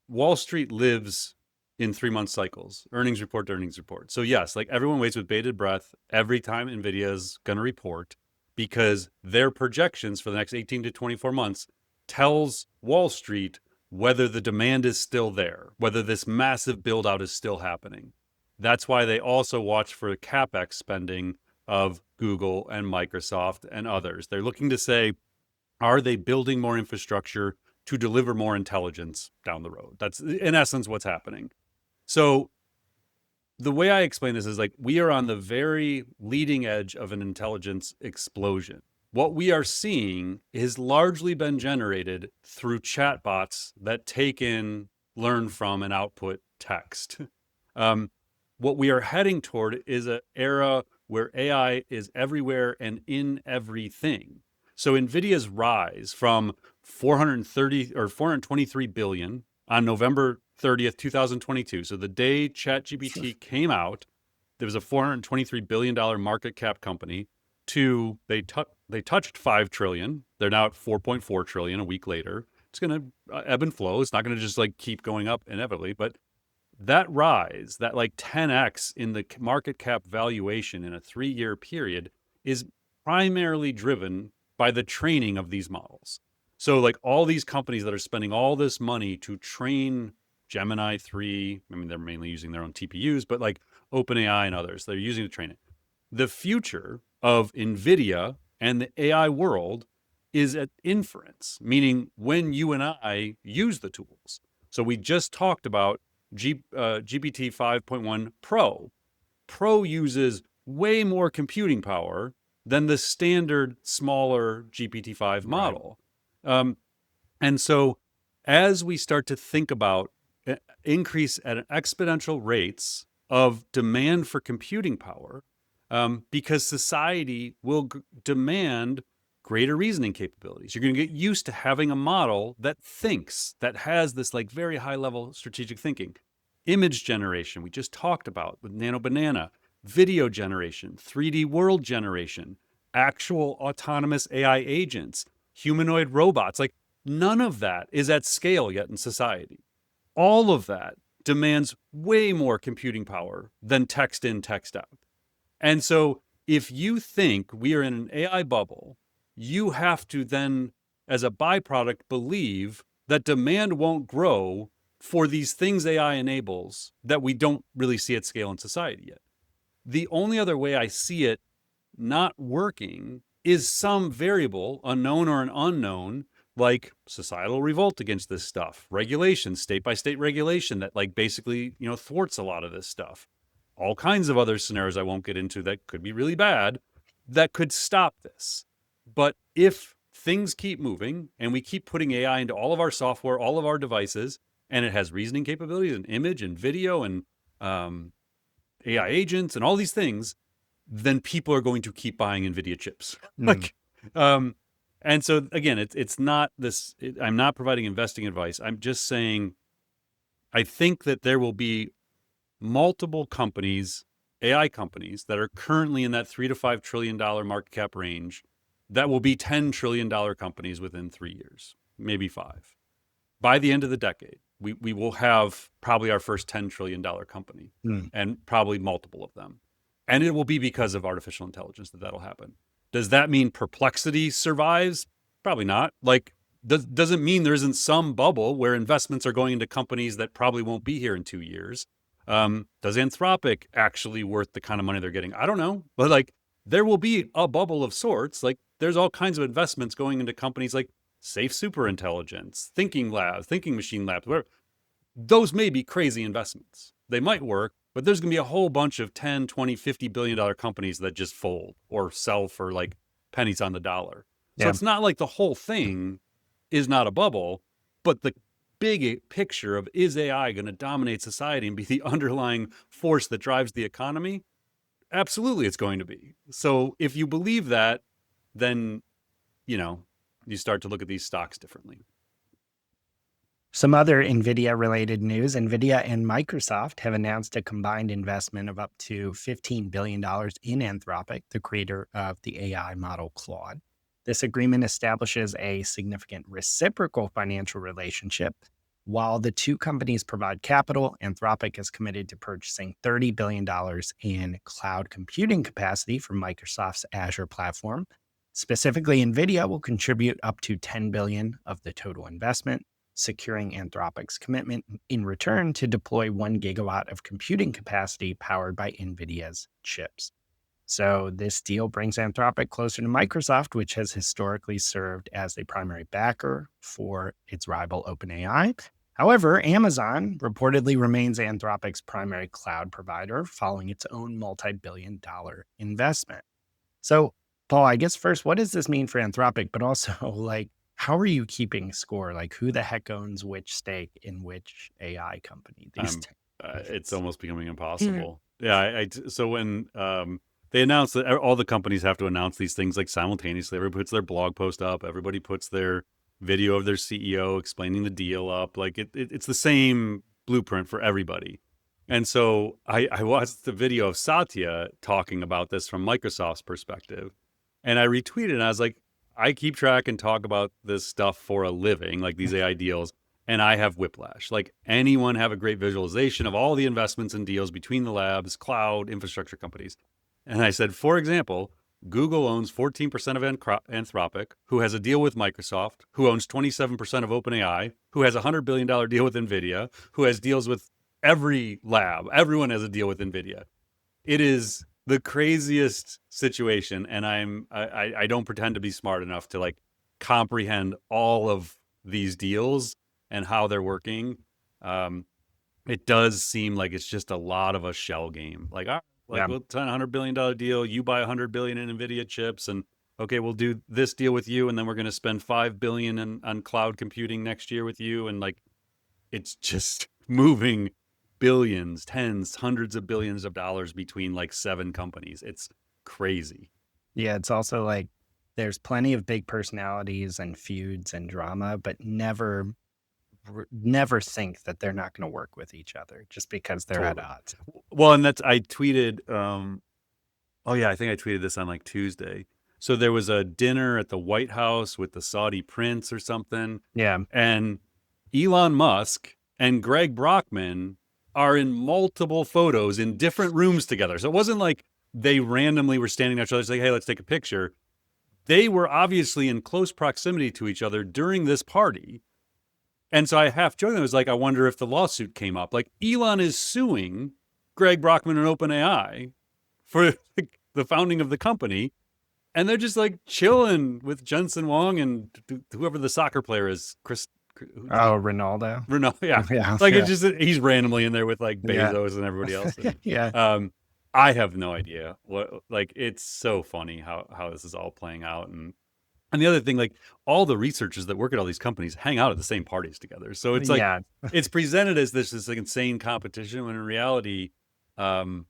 Wall Street lives in 3-month cycles, earnings report to earnings report. So yes, like everyone waits with bated breath every time Nvidia is going to report, because their projections for the next 18 to 24 months tells Wall Street whether the demand is still there, whether this massive build out is still happening. That's why they also watch for the CapEx spending of Google and Microsoft and others. They're looking to say, are they building more infrastructure to deliver more intelligence down the road? That's in essence what's happening. So the way I explain this is, like, we are on the very leading edge of an intelligence explosion. What we are seeing has largely been generated through chatbots that take in, learn from, and output text. What we are heading toward is an era where AI is everywhere and in everything. So Nvidia's rise from 423 billion on November 30th, 2022. So the day ChatGPT came out, there was a $423 billion market cap company, to they touched 5 trillion. They're now at 4.4 trillion a week later. It's going to ebb and flow. It's not going to just like keep going up inevitably, but that rise, that like 10x in the market cap valuation in a 3-year period, is primarily driven by the training of these models. So like all these companies that are spending all this money to train Gemini 3, I mean, they're mainly using their own TPUs, but like OpenAI and others, they're using to train it. The future of NVIDIA and the AI world is at inference, meaning when you and I use the tools. So we just talked about GPT-5.1 Pro. Pro uses way more computing power than the standard smaller GPT-5 model. And so as we start to think about increase at exponential rates of demand for computing power, because society will demand greater reasoning capabilities. You're going to get used to having a model that thinks, that has this like very high level strategic thinking. Image generation, we just talked about with Nano Banana, video generation, 3D world generation, actual autonomous AI agents, humanoid robots. Like, none of that is at scale yet in society. All of that demands way more computing power than text in, text out. And so if you think we are in an AI bubble, you have to then, as a byproduct, believe that demand won't grow for these things AI enables that we don't really see at scale in society yet. The only other way I see it not working is some variable, unknown or an unknown, like societal revolt against this stuff, regulation, state by state regulation that like basically, thwarts a lot of this stuff. All kinds of other scenarios I won't get into that could be really bad, that could stop this. But if things keep moving and we keep putting AI into all of our software, all of our devices, and it has reasoning capabilities and image and video and AI agents and all these things, then people are going to keep buying NVIDIA chips. Like, and so again, it's not this, I'm not providing investing advice. I'm just saying, I think that there will be multiple companies, AI companies, that are currently in that $3 to $5 trillion market cap range that will be $10 trillion companies within 3 years, maybe 5. By the end of the decade, we will have probably our first $10 trillion company and probably multiple of them. And it will be because of artificial intelligence that'll happen. Does that mean Perplexity survives? Probably not. Like, doesn't mean there isn't some bubble where investments are going into companies that probably won't be here in 2 years. Does Anthropic actually worth the kind of money they're getting? I don't know. But like, there will be a bubble of sorts. Like, there's all kinds of investments going into companies like Safe Superintelligence, Thinking Labs, Thinking Machine Labs, where those may be crazy investments. They might work, but there's going to be a whole bunch of 10, 20, $50 billion companies that just fold or sell for like pennies on the dollar. So it's not like the whole thing is not a bubble, but the big picture of, is AI going to dominate society and be the underlying force that drives the economy? Absolutely, it's going to be. So if you believe that, then, you start to look at these stocks differently. Some other NVIDIA-related news. NVIDIA and Microsoft have announced a combined investment of up to $15 billion in Anthropic, the creator of the AI model Claude. This agreement establishes a significant reciprocal financial relationship. While the two companies provide capital, Anthropic is committed to purchasing $30 billion in cloud computing capacity from Microsoft's Azure platform. Specifically, NVIDIA will contribute up to $10 billion of the total investment, securing Anthropic's commitment in return to deploy 1 gigawatt of computing capacity powered by NVIDIA's chips. So this deal brings Anthropic closer to Microsoft, which has historically served as the primary backer for its rival OpenAI. However, Amazon reportedly remains Anthropic's primary cloud provider following its own multi-billion-dollar investment. So, Paul, I guess first, what does this mean for Anthropic? But also, like, how are you keeping score? Like, who the heck owns which stake in which AI company? It's almost becoming impossible. Yeah. So when they announced that all the companies have to announce these things like simultaneously, everybody puts their blog post up, everybody puts their video of their CEO explaining the deal up. Like it's the same blueprint for everybody. And so I watched the video of Satya talking about this from Microsoft's perspective. And I retweeted and I was like, I keep track and talk about this stuff for a living, like these AI deals, and I have whiplash. Like, anyone have a great visualization of all the investments and deals between the labs, cloud, infrastructure companies? And I said, for example, Google owns 14% of Anthropic, who has a deal with Microsoft, who owns 27% of OpenAI, who has a $100 billion deal with Nvidia, who has deals with every lab. Everyone has a deal with Nvidia. It is the craziest situation, and I don't pretend to be smart enough to like comprehend all of these deals and how they're working. It does seem like it's just a lot of a shell game. Like, we'll sign a $100 billion deal. You buy $100 billion in Nvidia chips, and okay, we'll do this deal with you, and then we're going to spend $5 billion on cloud computing next year with you, and like, it's just moving billions, tens, hundreds of billions of dollars between like 7 companies. It's crazy. Yeah, it's also like there's plenty of big personalities and feuds and drama, but never think that they're not going to work with each other just because they're at odds. Well, and I tweeted, I think I tweeted this on like Tuesday. So there was a dinner at the White House with the Saudi prince or something. Yeah. And Elon Musk and Greg Brockman are in multiple photos in different rooms together. So it wasn't like they randomly were standing next to each other saying, hey, let's take a picture. They were obviously in close proximity to each other during this party. And so I half joked, I was like, I wonder if the lawsuit came up. Like, Elon is suing Greg Brockman and OpenAI for the founding of the company. And they're just like chilling with Jensen Huang and whoever the soccer player is, Ronaldo. Yeah. Like, it's just, he's randomly in there with like Bezos and everybody else. And, I have no idea what, like, it's so funny how this is all playing out. And And the other thing, like all the researchers that work at all these companies hang out at the same parties together. So it's like, Yeah. it's presented as this like insane competition when in reality, um,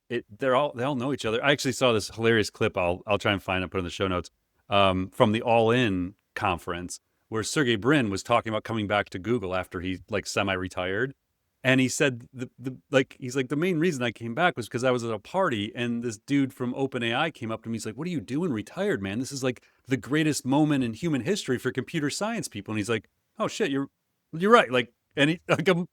they all know each other. I actually saw this hilarious clip. I'll try and find it, put it in the show notes, from the All In conference where Sergey Brin was talking about coming back to Google after he like semi-retired. And he said he's like, the main reason I came back was because I was at a party and this dude from OpenAI came up to me. He's like, "What are you doing retired, man? This is like the greatest moment in human history for computer science people." And he's like, "Oh shit, you're right." Like, and he like, I'm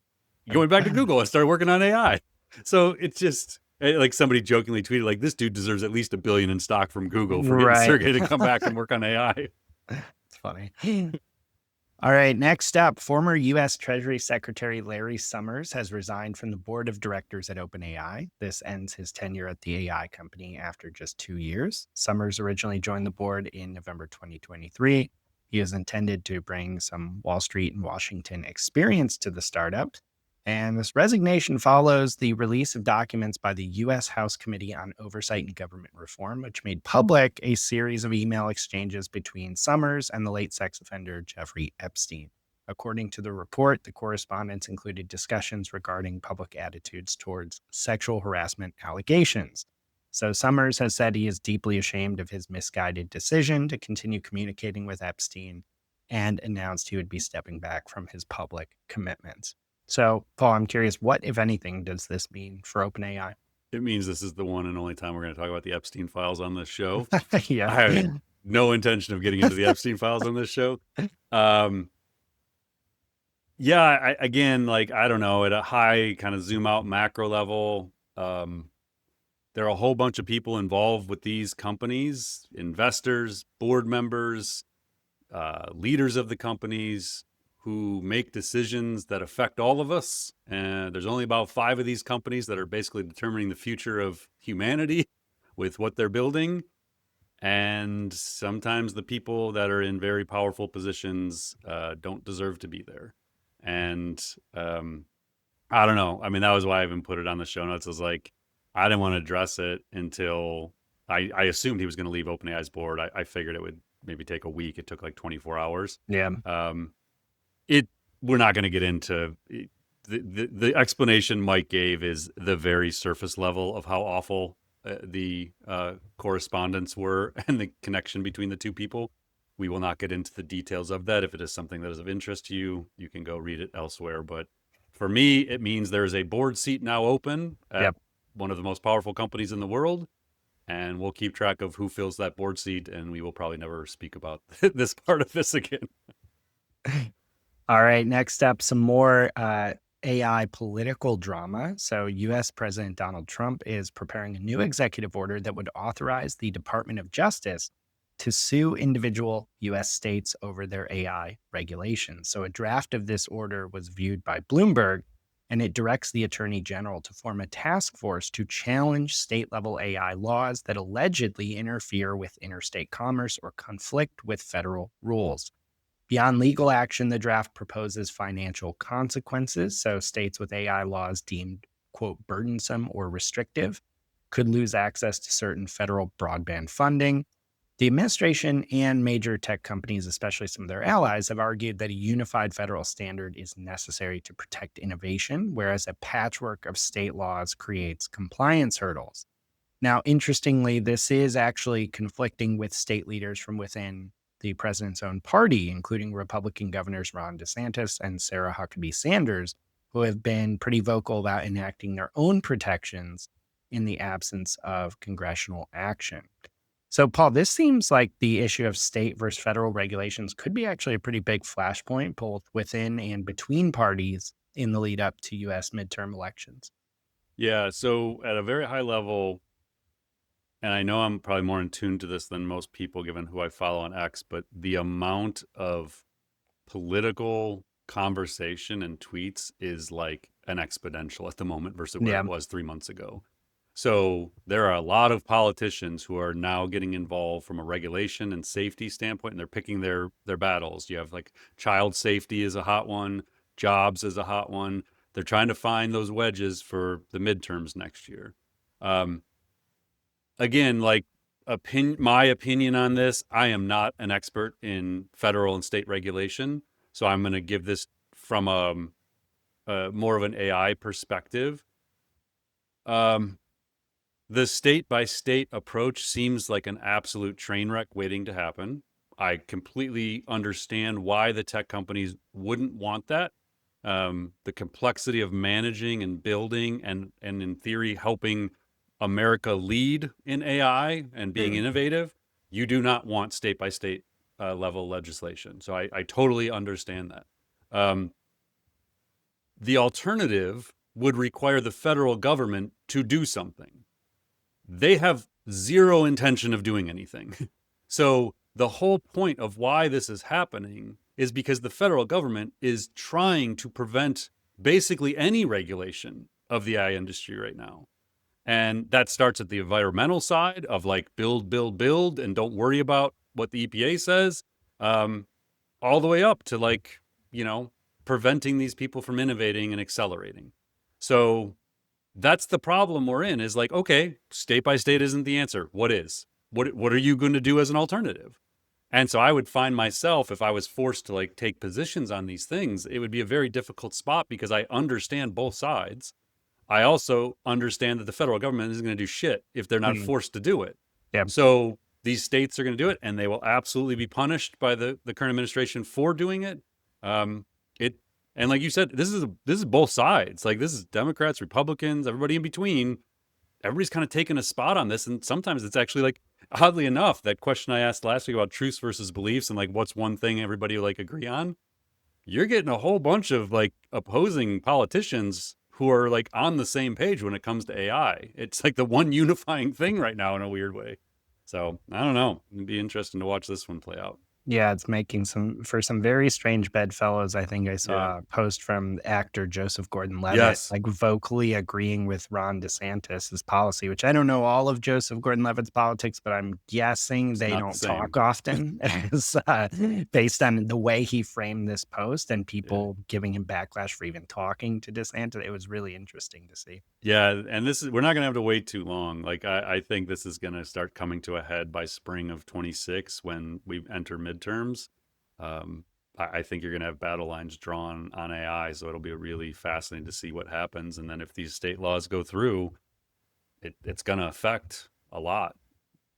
going back to Google. I started working on AI. So it's just like somebody jokingly tweeted, like, "This dude deserves at least $1 billion in stock from Google for getting Right. Sergey to come back and work on AI." It's funny. All right, next up, former U.S. Treasury Secretary Larry Summers has resigned from the board of directors at OpenAI. This ends his tenure at the AI company after just 2 years. Summers originally joined the board in November 2023. He is intended to bring some Wall Street and Washington experience to the startup. And this resignation follows the release of documents by the U.S. House Committee on Oversight and Government Reform, which made public a series of email exchanges between Summers and the late sex offender Jeffrey Epstein. According to the report, the correspondence included discussions regarding public attitudes towards sexual harassment allegations. So Summers has said he is deeply ashamed of his misguided decision to continue communicating with Epstein and announced he would be stepping back from his public commitments. So, Paul, I'm curious, what, if anything, does this mean for OpenAI? It means this is the one and only time we're going to talk about the Epstein files on this show. Yeah. I have no intention of getting into the Epstein files on this show. Yeah, again, like, I don't know, at a high kind of zoom out macro level, there are a whole bunch of people involved with these companies, investors, board members, leaders of the companies who make decisions that affect all of us. And there's only about 5 of these companies that are basically determining the future of humanity with what they're building. And sometimes the people that are in very powerful positions don't deserve to be there. And I don't know. I mean, that was why I even put it on the show notes. I was like, I didn't want to address it until I assumed he was going to leave OpenAI's board. I figured it would maybe take a week. It took like 24 hours. Yeah. We're not going to get into the explanation Mike gave is the very surface level of how awful the correspondence were and the connection between the two people. We will not get into the details of that. If it is something that is of interest to you, you can go read it elsewhere. But for me, it means there is a board seat now open at one of the most powerful companies in the world. And we'll keep track of who fills that board seat. And we will probably never speak about this part of this again. All right, next up, some more AI political drama. So, US President Donald Trump is preparing a new executive order that would authorize the Department of Justice to sue individual US states over their AI regulations. So, a draft of this order was viewed by Bloomberg, and it directs the Attorney General to form a task force to challenge state level AI laws that allegedly interfere with interstate commerce or conflict with federal rules. Beyond legal action, the draft proposes financial consequences. So states with AI laws deemed, quote, burdensome or restrictive could lose access to certain federal broadband funding. The administration and major tech companies, especially some of their allies, have argued that a unified federal standard is necessary to protect innovation, whereas a patchwork of state laws creates compliance hurdles. Now, interestingly, this is actually conflicting with state leaders from within the president's own party, including Republican governors Ron DeSantis and Sarah Huckabee Sanders, who have been pretty vocal about enacting their own protections in the absence of congressional action. So, Paul, this seems like the issue of state versus federal regulations could be actually a pretty big flashpoint, both within and between parties in the lead up to U.S. midterm elections. Yeah. So, at a very high level, and I know I'm probably more in tune to this than most people given who I follow on X, but the amount of political conversation and tweets is like an exponential at the moment versus where it was 3 months ago. So there are a lot of politicians who are now getting involved from a regulation and safety standpoint, and they're picking their battles. You have like child safety is a hot one, jobs is a hot one. They're trying to find those wedges for the midterms next year. Again, like my opinion on this, I am not an expert in federal and state regulation, so I'm going to give this from more of an AI perspective. The state by state approach seems like an absolute train wreck waiting to happen. I completely understand why the tech companies wouldn't want that. The complexity of managing and building and in theory helping America lead in AI and being innovative, you do not want state by state level legislation. So I totally understand that. The alternative would require the federal government to do something. They have zero intention of doing anything. So the whole point of why this is happening is because the federal government is trying to prevent basically any regulation of the AI industry right now. And that starts at the environmental side of like build, build, build, and don't worry about what the EPA says, all the way up to like, preventing these people from innovating and accelerating. So that's the problem we're in, is like, okay, state by state isn't the answer. What is? What are you going to do as an alternative? And so I would find myself, if I was forced to like take positions on these things, it would be a very difficult spot because I understand both sides. I also understand that the federal government isn't going to do shit if they're not forced to do it. Yeah. So these states are going to do it, and they will absolutely be punished by the current administration for doing it. And like you said, this is both sides. Like, this is Democrats, Republicans, everybody in between. Everybody's kind of taking a spot on this, and sometimes it's actually like, oddly enough, that question I asked last week about truths versus beliefs and like what's one thing everybody like agree on. You're getting a whole bunch of like opposing politicians who are like on the same page when it comes to AI. It's like the one unifying thing right now in a weird way. So I don't know. It'd be interesting to watch this one play out. Yeah, it's making some very strange bedfellows. I think I saw a post from actor Joseph Gordon-Levitt, Yes. like vocally agreeing with Ron DeSantis's policy, which I don't know all of Joseph Gordon-Levitt's politics, but I'm guessing they don't talk often as, based on the way he framed this post and people giving him backlash for even talking to DeSantis. It was really interesting to see. Yeah, and we're not going to have to wait too long. Like, I think this is going to start coming to a head by spring of 26 when we enter midterms. I think you're going to have battle lines drawn on AI, so it'll be really fascinating to see what happens. And then if these state laws go through, it's going to affect a lot.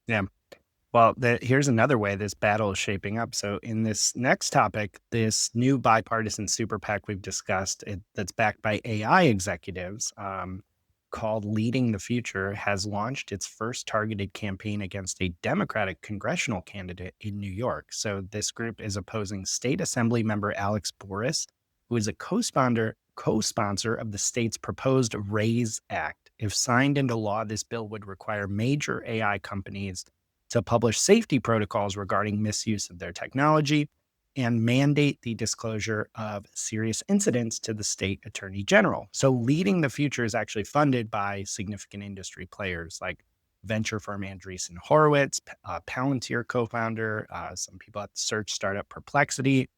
Yeah. Well, here's another way this battle is shaping up. So in this next topic, this new bipartisan super PAC we've discussed that's backed by AI executives, called Leading the Future, has launched its first targeted campaign against a Democratic congressional candidate in New York. So this group is opposing State Assembly member Alex Boris, who is a co-sponsor of the state's proposed RAISE Act. If signed into law, this bill would require major AI companies to publish safety protocols regarding misuse of their technology and mandate the disclosure of serious incidents to the state attorney general. So Leading the Future is actually funded by significant industry players like venture firm Andreessen Horowitz, Palantir co-founder, some people at the search startup Perplexity.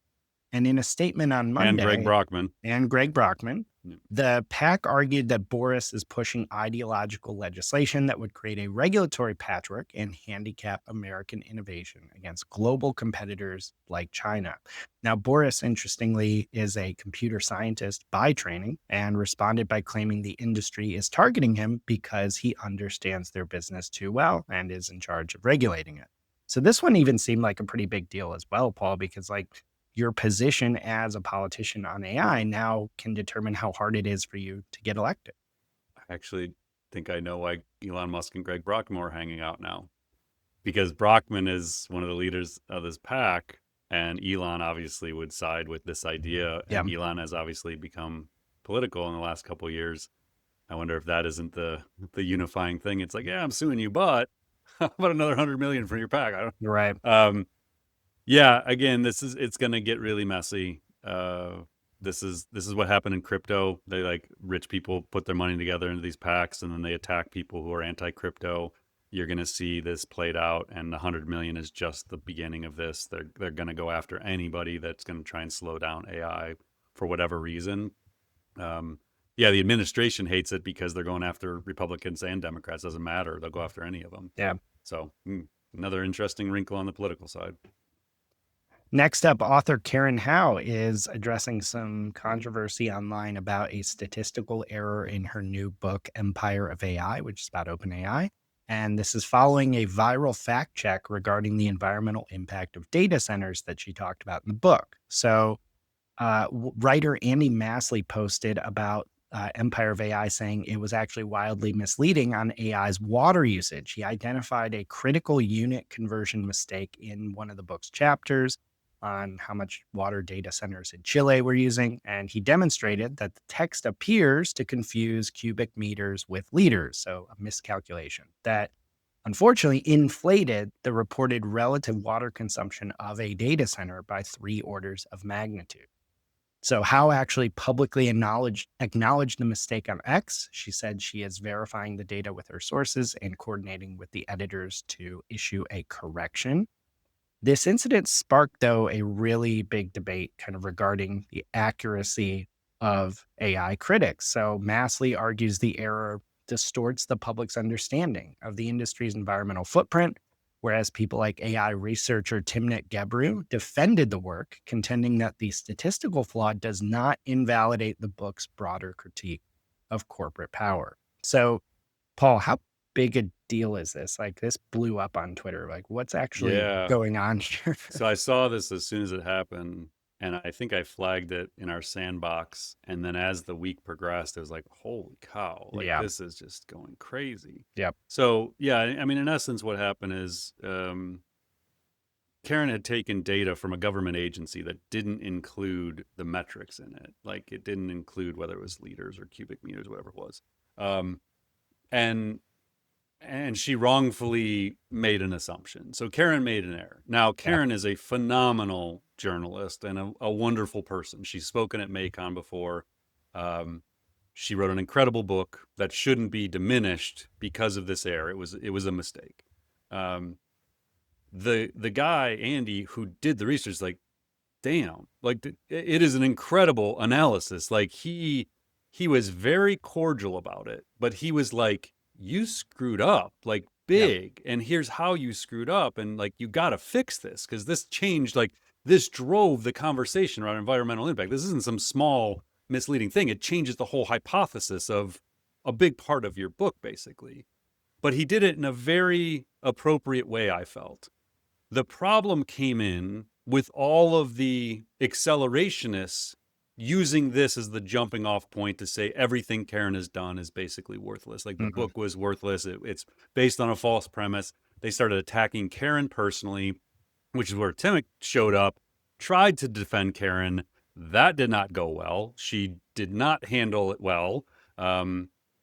And in a statement on Monday, and Greg Brockman, the PAC argued that Boris is pushing ideological legislation that would create a regulatory patchwork and handicap American innovation against global competitors like China. Now, Boris, interestingly, is a computer scientist by training and responded by claiming the industry is targeting him because he understands their business too well and is in charge of regulating it. So this one even seemed like a pretty big deal as well, Paul, because like, your position as a politician on AI now can determine how hard it is for you to get elected. I actually think I know why Elon Musk and Greg Brockman are hanging out now, because Brockman is one of the leaders of this PAC, and Elon obviously would side with this idea. And Elon has obviously become political in the last couple of years. I wonder if that isn't the unifying thing. It's like, yeah, I'm suing you, but how about another 100 million for your PAC? You're right. Yeah, again, it's going to get really messy. This is what happened in crypto. They like rich people put their money together into these PACs, and then they attack people who are anti-crypto. You're going to see this played out, and the 100 million is just the beginning of this. They're going to go after anybody that's going to try and slow down AI for whatever reason. Yeah, the administration hates it because they're going after Republicans and Democrats. Doesn't matter. They'll go after any of them. Yeah. So another interesting wrinkle on the political side. Next up, author Karen Howe is addressing some controversy online about a statistical error in her new book, Empire of AI, which is about OpenAI. And this is following a viral fact check regarding the environmental impact of data centers that she talked about in the book. So, writer Andy Masley posted about Empire of AI, saying it was actually wildly misleading on AI's water usage. He identified a critical unit conversion mistake in one of the book's chapters on how much water data centers in Chile were using. And he demonstrated that the text appears to confuse cubic meters with liters. So a miscalculation that unfortunately inflated the reported relative water consumption of a data center by 3 orders of magnitude. So Howe actually publicly acknowledged the mistake on X. She said she is verifying the data with her sources and coordinating with the editors to issue a correction. This incident sparked, though, a really big debate kind of regarding the accuracy of AI critics. So Masley argues the error distorts the public's understanding of the industry's environmental footprint, whereas people like AI researcher Timnit Gebru defended the work, contending that the statistical flaw does not invalidate the book's broader critique of corporate power. So, Paul, how big a deal is this? Like, this blew up on Twitter. Like, what's actually Yeah. going on here? So I saw this as soon as it happened, and I think I flagged it in our sandbox. And then as the week progressed, it was like, holy cow, like Yeah. this is just going crazy. Yep. So yeah, I mean, in essence, what happened is Karen had taken data from a government agency that didn't include the metrics in it. Like it didn't include whether it was liters or cubic meters, whatever it was. And she wrongfully made an assumption. So Karen made an error. Now, Karen is a phenomenal journalist and a wonderful person. She's spoken at MACON before. She wrote an incredible book that shouldn't be diminished because of this error. It was a mistake. The guy, Andy, who did the research, like, damn, like it is an incredible analysis. Like he was very cordial about it, but he was like, you screwed up like big, and here's how you screwed up, and like you got to fix this because this changed, like this drove the conversation around environmental impact. This isn't some small misleading thing. It changes the whole hypothesis of a big part of your book, basically. But he did it in a very appropriate way, I felt. The problem came in with all of the accelerationists using this as the jumping off point to say everything Karen has done is basically worthless. Like the book was worthless. It's based on a false premise. They started attacking Karen personally, which is where Tim showed up, tried to defend Karen. That did not go well. She did not handle it well.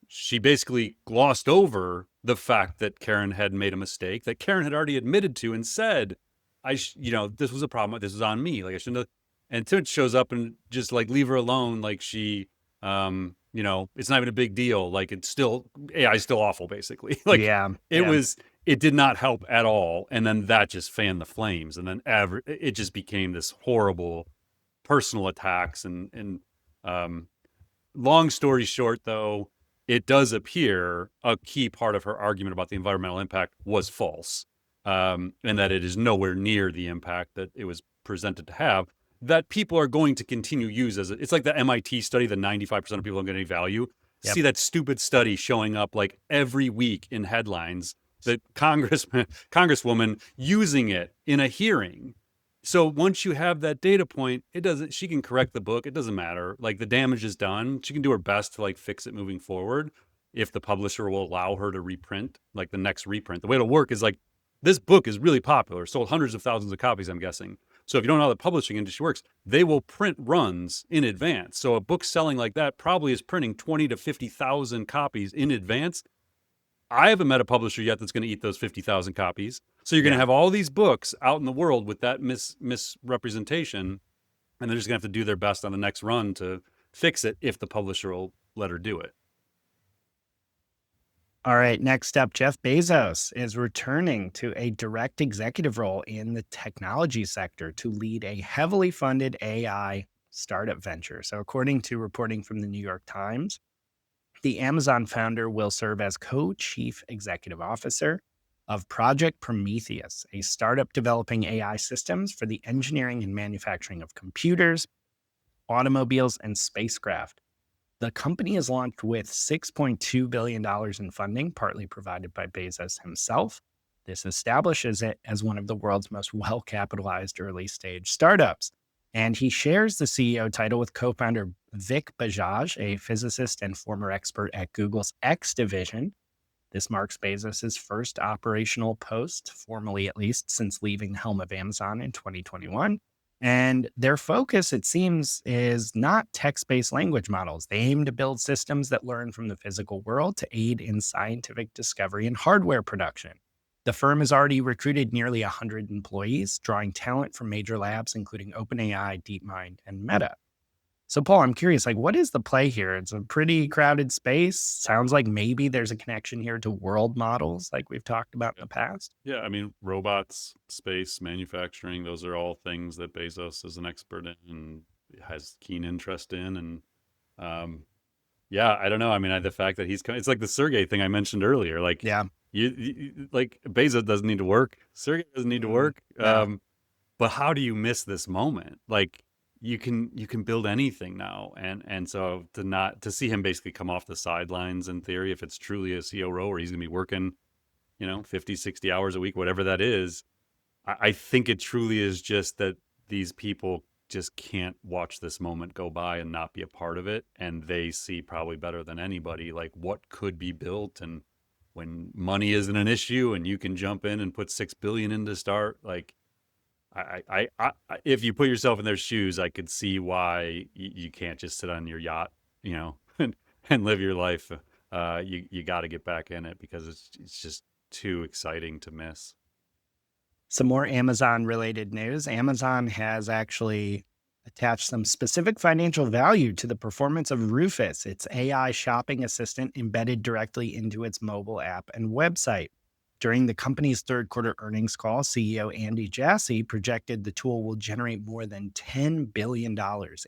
She basically glossed over the fact that Karen had made a mistake that Karen had already admitted to and said, this was a problem. This was on me. Like I shouldn't have. And Tim shows up and just like leave her alone. Like she, it's not even a big deal. Like it's still, AI is still awful, basically. Like it did not help at all. And then that just fanned the flames. And then it just became this horrible personal attacks. And long story short, though, it does appear a key part of her argument about the environmental impact was false, and that it is nowhere near the impact that it was presented to have, that people are going to continue use as it's like the MIT study that 95% of people don't get any value. See that stupid study showing up like every week in headlines, that congresswoman using it in a hearing. So once you have that data point, she can correct the book. It doesn't matter. Like the damage is done. She can do her best to like fix it moving forward if the publisher will allow her to reprint, like the next reprint. The way it'll work is like, this book is really popular, sold hundreds of thousands of copies, I'm guessing. So if you don't know how the publishing industry works, they will print runs in advance. So a book selling like that probably is printing 20 to 50,000 copies in advance. I haven't met a publisher yet that's going to eat those 50,000 copies. So you're going to have all these books out in the world with that misrepresentation, and they're just going to have to do their best on the next run to fix it if the publisher will let her do it. All right, next up, Jeff Bezos is returning to a direct executive role in the technology sector to lead a heavily funded AI startup venture. So according to reporting from the New York Times, the Amazon founder will serve as co-chief executive officer. of Project Prometheus, a startup developing AI systems for the engineering and manufacturing of computers, automobiles, and spacecraft. The company is launched with $6.2 billion in funding, partly provided by Bezos himself. This establishes it as one of the world's most well capitalized early stage startups. And he shares the CEO title with co founder Vic Bajaj, a physicist and former expert at Google's X division. This marks Bezos' first operational post, formally at least, since leaving the helm of Amazon in 2021. And their focus, it seems, is not text based language models. They aim to build systems that learn from the physical world to aid in scientific discovery and hardware production. The firm has already recruited nearly 100 employees, drawing talent from major labs, including OpenAI, DeepMind, and Meta. So, Paul, I'm curious, like, what is the play here? It's a pretty crowded space. Sounds like maybe there's a connection here to world models, like we've talked about in the past. Yeah, I mean, robots, space, manufacturing, those are all things that Bezos is an expert in and has keen interest in. And yeah, I don't know. I mean, the fact that it's like the Sergey thing I mentioned earlier. Like, Yeah. like Bezos doesn't need to work. Sergey doesn't need to work. No. But how do you miss this moment? Like, you can build anything now, and so to see him basically come off the sidelines in theory, if it's truly a CEO role where he's gonna be working 50 60 hours a week, whatever that is, I think it truly is just that these people just can't watch this moment go by and not be a part of it, and they see probably better than anybody like what could be built. And when money isn't an issue and you can jump in and put 6 billion in to start, like, if you put yourself in their shoes, I could see why you can't just sit on your yacht, and live your life. You got to get back in it because it's just too exciting to miss. Some more Amazon related news. Amazon has actually attached some specific financial value to the performance of Rufus, its AI shopping assistant embedded directly into its mobile app and website. During the company's third quarter earnings call, CEO Andy Jassy projected the tool will generate more than $10 billion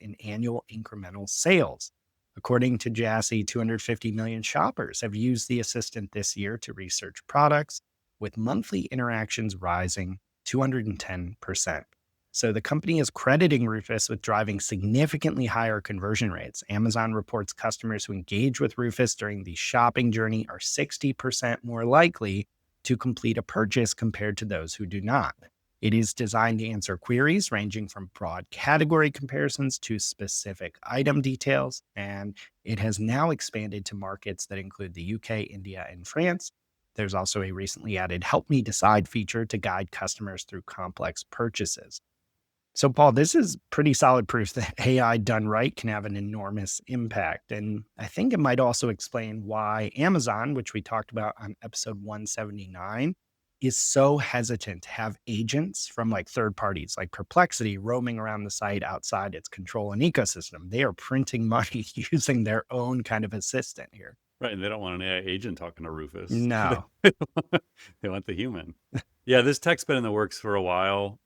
in annual incremental sales. According to Jassy, 250 million shoppers have used the assistant this year to research products, with monthly interactions rising 210%. So the company is crediting Rufus with driving significantly higher conversion rates. Amazon reports customers who engage with Rufus during the shopping journey are 60% more likely to complete a purchase compared to those who do not. It is designed to answer queries ranging from broad category comparisons to specific item details, and it has now expanded to markets that include the UK, India, and France. There's also a recently added Help Me Decide feature to guide customers through complex purchases. So, Paul, this is pretty solid proof that AI done right can have an enormous impact. And I think it might also explain why Amazon, which we talked about on episode 179, is so hesitant to have agents from like third parties like Perplexity roaming around the site outside its control and ecosystem. They are printing money using their own kind of assistant here. Right, and they don't want an AI agent talking to Rufus. No. They want the human. Yeah, this tech's been in the works for a while.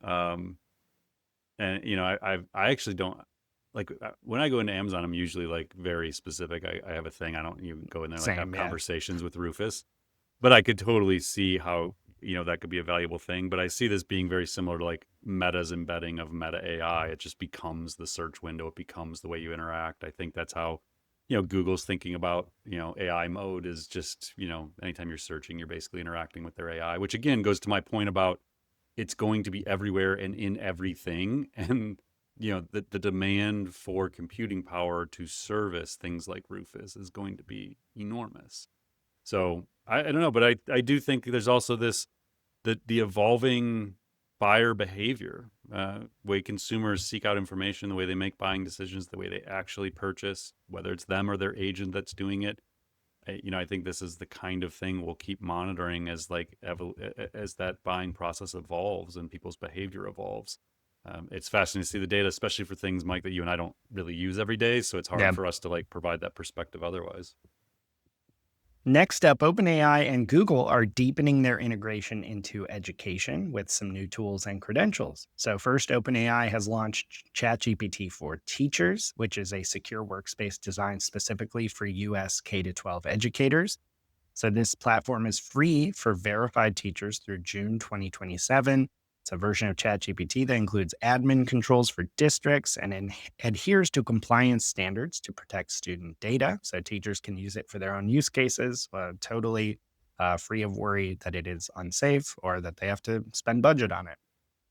And I actually don't like when I go into Amazon, I'm usually like very specific. I have a thing. I don't even go in there and like have Same, yeah. conversations with Rufus, but I could totally see how that could be a valuable thing. But I see this being very similar to like Meta's embedding of Meta AI. It just becomes the search window. It becomes the way you interact. I think that's how Google's thinking about AI mode is just anytime you're searching, you're basically interacting with their AI, which again goes to my point about it's going to be everywhere and in everything. And, the demand for computing power to service things like Rufus is going to be enormous. So I don't know, but I do think there's also the evolving buyer behavior, way consumers seek out information, the way they make buying decisions, the way they actually purchase, whether it's them or their agent that's doing it. I think this is the kind of thing we'll keep monitoring as as that buying process evolves and people's behavior evolves. It's fascinating to see the data, especially for things, Mike, that you and I don't really use every day. So it's hard for us to like provide that perspective otherwise. Next up, OpenAI and Google are deepening their integration into education with some new tools and credentials. So first, OpenAI has launched ChatGPT for Teachers, which is a secure workspace designed specifically for US K-12 educators. So this platform is free for verified teachers through June 2027. It's a version of ChatGPT that includes admin controls for districts and adheres to compliance standards to protect student data. So teachers can use it for their own use cases, totally free of worry that it is unsafe or that they have to spend budget on it.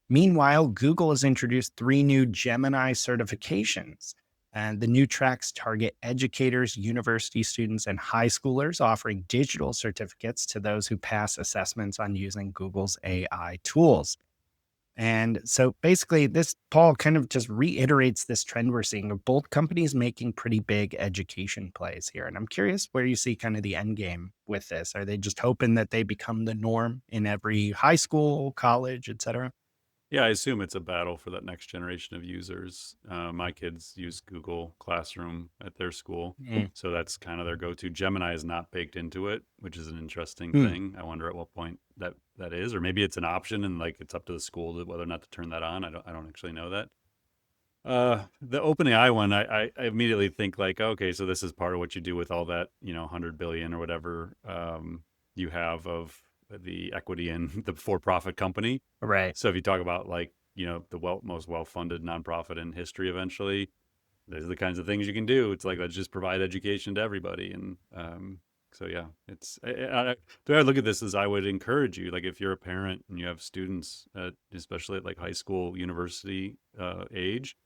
Meanwhile, Google has introduced 3 new Gemini certifications. And the new tracks target educators, university students, and high schoolers, offering digital certificates to those who pass assessments on using Google's AI tools. And so basically, this, Paul, kind of just reiterates this trend we're seeing of both companies making pretty big education plays here. And I'm curious where you see kind of the end game with this. Are they just hoping that they become the norm in every high school, college, et cetera? Yeah, I assume it's a battle for that next generation of users. My kids use Google Classroom at their school, Mm. so that's kind of their go-to. Gemini is not baked into it, which is an interesting Hmm. thing. I wonder at what point that is, or maybe it's an option and like it's up to the school to whether or not to turn that on. I don't actually know that. The OpenAI one, I immediately think like, okay, so this is part of what you do with all that, 100 billion or whatever you have of the equity in the for-profit company. Right. So if you talk about like, the most well-funded nonprofit in history, eventually, those are the kinds of things you can do. It's like, let's just provide education to everybody. And so, yeah, the way I look at this is I would encourage you, like if you're a parent and you have students, especially at like high school, university age,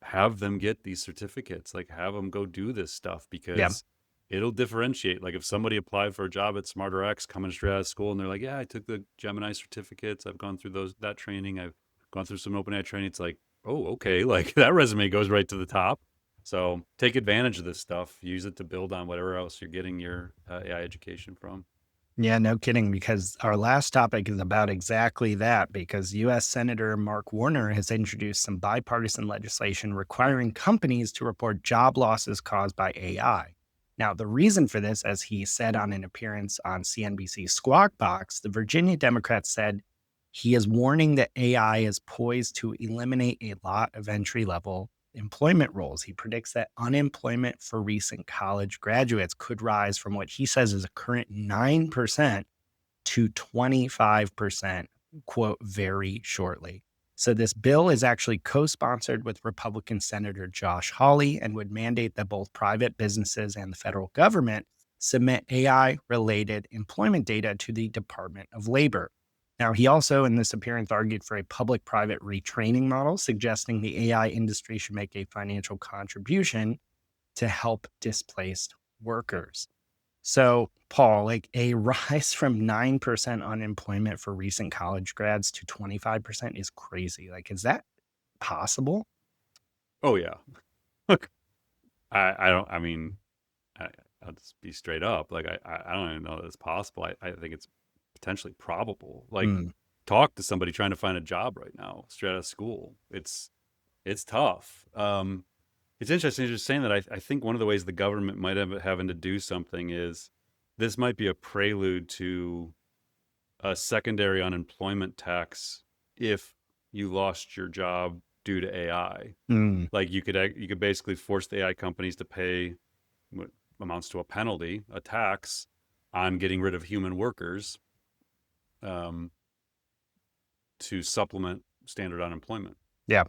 have them get these certificates, like have them go do this stuff Yeah. because it'll differentiate. Like if somebody applied for a job at SmarterX coming straight out of school and they're like, yeah, I took the Gemini certificates. I've gone through that training. I've gone through some OpenAI training. It's like, oh, okay. Like that resume goes right to the top. So take advantage of this stuff. Use it to build on whatever else you're getting your AI education from. Yeah, no kidding. Because our last topic is about exactly that. Because US Senator Mark Warner has introduced some bipartisan legislation requiring companies to report job losses caused by AI. Now, the reason for this, as he said on an appearance on CNBC's Squawk Box, the Virginia Democrat said he is warning that AI is poised to eliminate a lot of entry level employment roles. He predicts that unemployment for recent college graduates could rise from what he says is a current 9% to 25%, quote, very shortly. So this bill is actually co-sponsored with Republican Senator Josh Hawley and would mandate that both private businesses and the federal government submit AI-related employment data to the Department of Labor. Now, he also, in this appearance, argued for a public private retraining model, suggesting the AI industry should make a financial contribution to help displaced workers. So, Paul, like a rise from 9% unemployment for recent college grads to 25% is crazy. Like, is that possible? Oh yeah. Look, I don't, I mean, I, I'll just be straight up. Like, I don't even know that it's possible. I think it's potentially probable. Like, Mm, talk to somebody trying to find a job right now, straight out of school. It's tough. It's interesting you're just saying that. I think one of the ways the government might have having to do something is this might be a prelude to a secondary unemployment tax if you lost your job due to AI. mm, Like you could basically force the AI companies to pay what amounts to a penalty, a tax on getting rid of human workers um, to supplement standard unemployment. yeah,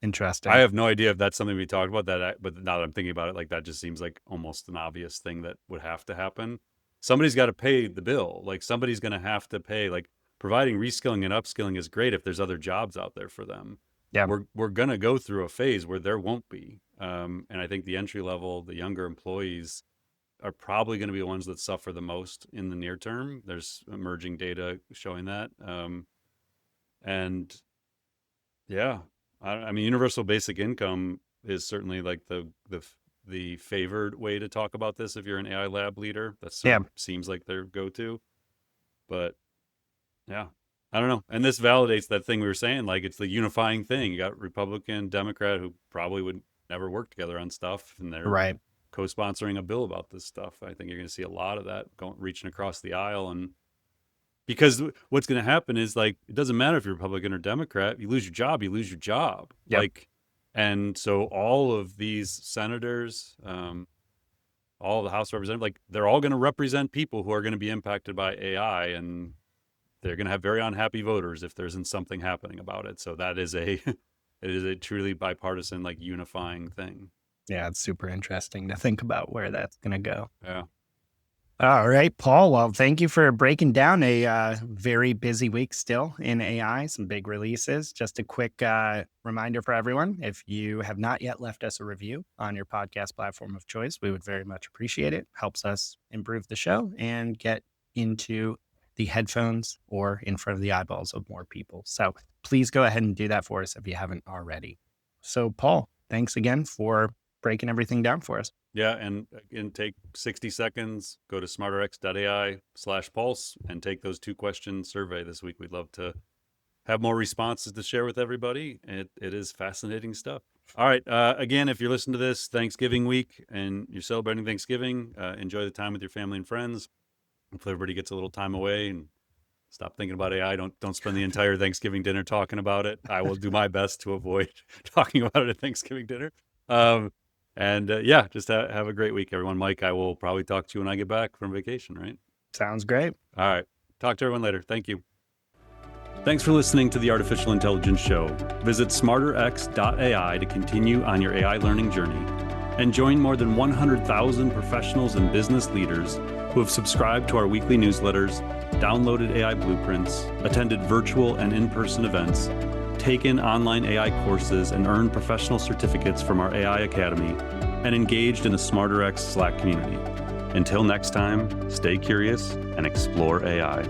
I interesting. have no idea if that's something we talked about but now that I'm thinking about it, like that just seems like almost an obvious thing that would have to happen. Somebody's got to pay the bill. Like somebody's going to have to pay. Like providing reskilling and upskilling is great if there's other jobs out there for them. Yeah, We're going to go through a phase where there won't be, and I think the entry level, the younger employees are probably going to be the ones that suffer the most in the near term. There's emerging data showing that, and yeah, I mean, universal basic income is certainly like the favored way to talk about this if you're an AI lab leader. That sort yeah, of seems like their go-to. But yeah, I don't know. And this validates that thing we were saying. Like it's the unifying thing. You got Republican, Democrat who probably would never work together on stuff, and they're right. co-sponsoring a bill about this stuff. I think you're going to see a lot of that going reaching across the aisle and because what's going to happen is like it doesn't matter if you're Republican or Democrat. You lose your job, you lose your job. Yep. Like, and so all of these senators, all the House Representatives, like they're all going to represent people who are going to be impacted by AI, and they're going to have very unhappy voters if there isn't something happening about it. So that is it is a truly bipartisan, like unifying thing. Yeah, it's super interesting to think about where that's going to go. Yeah. All right, Paul. Well, thank you for breaking down a very busy week still in AI, some big releases. Just a quick reminder for everyone, if you have not yet left us a review on your podcast platform of choice, we would very much appreciate it. Helps us improve the show and get into the headphones or in front of the eyeballs of more people. So please go ahead and do that for us if you haven't already. So, Paul, thanks again for breaking everything down for us. Yeah, and again, take 60 seconds, go to smarterx.ai/pulse and take those 2-question survey this week. We'd love to have more responses to share with everybody. It is fascinating stuff. All right. Again, if you're listening to this Thanksgiving week and you're celebrating Thanksgiving, enjoy the time with your family and friends. Hopefully everybody gets a little time away and stop thinking about AI. Don't spend the entire Thanksgiving dinner talking about it. I will do my best to avoid talking about it at Thanksgiving dinner. Just have a great week, everyone. Mike, I will probably talk to you when I get back from vacation, right? Sounds great. All right. Talk to everyone later. Thank you. Thanks for listening to the Artificial Intelligence Show. Visit SmarterX.ai to continue on your AI learning journey and join more than 100,000 professionals and business leaders who have subscribed to our weekly newsletters, downloaded AI blueprints, attended virtual and in-person events, taken online AI courses, and earned professional certificates from our AI Academy, and engaged in the SmarterX Slack community. Until next time, stay curious and explore AI.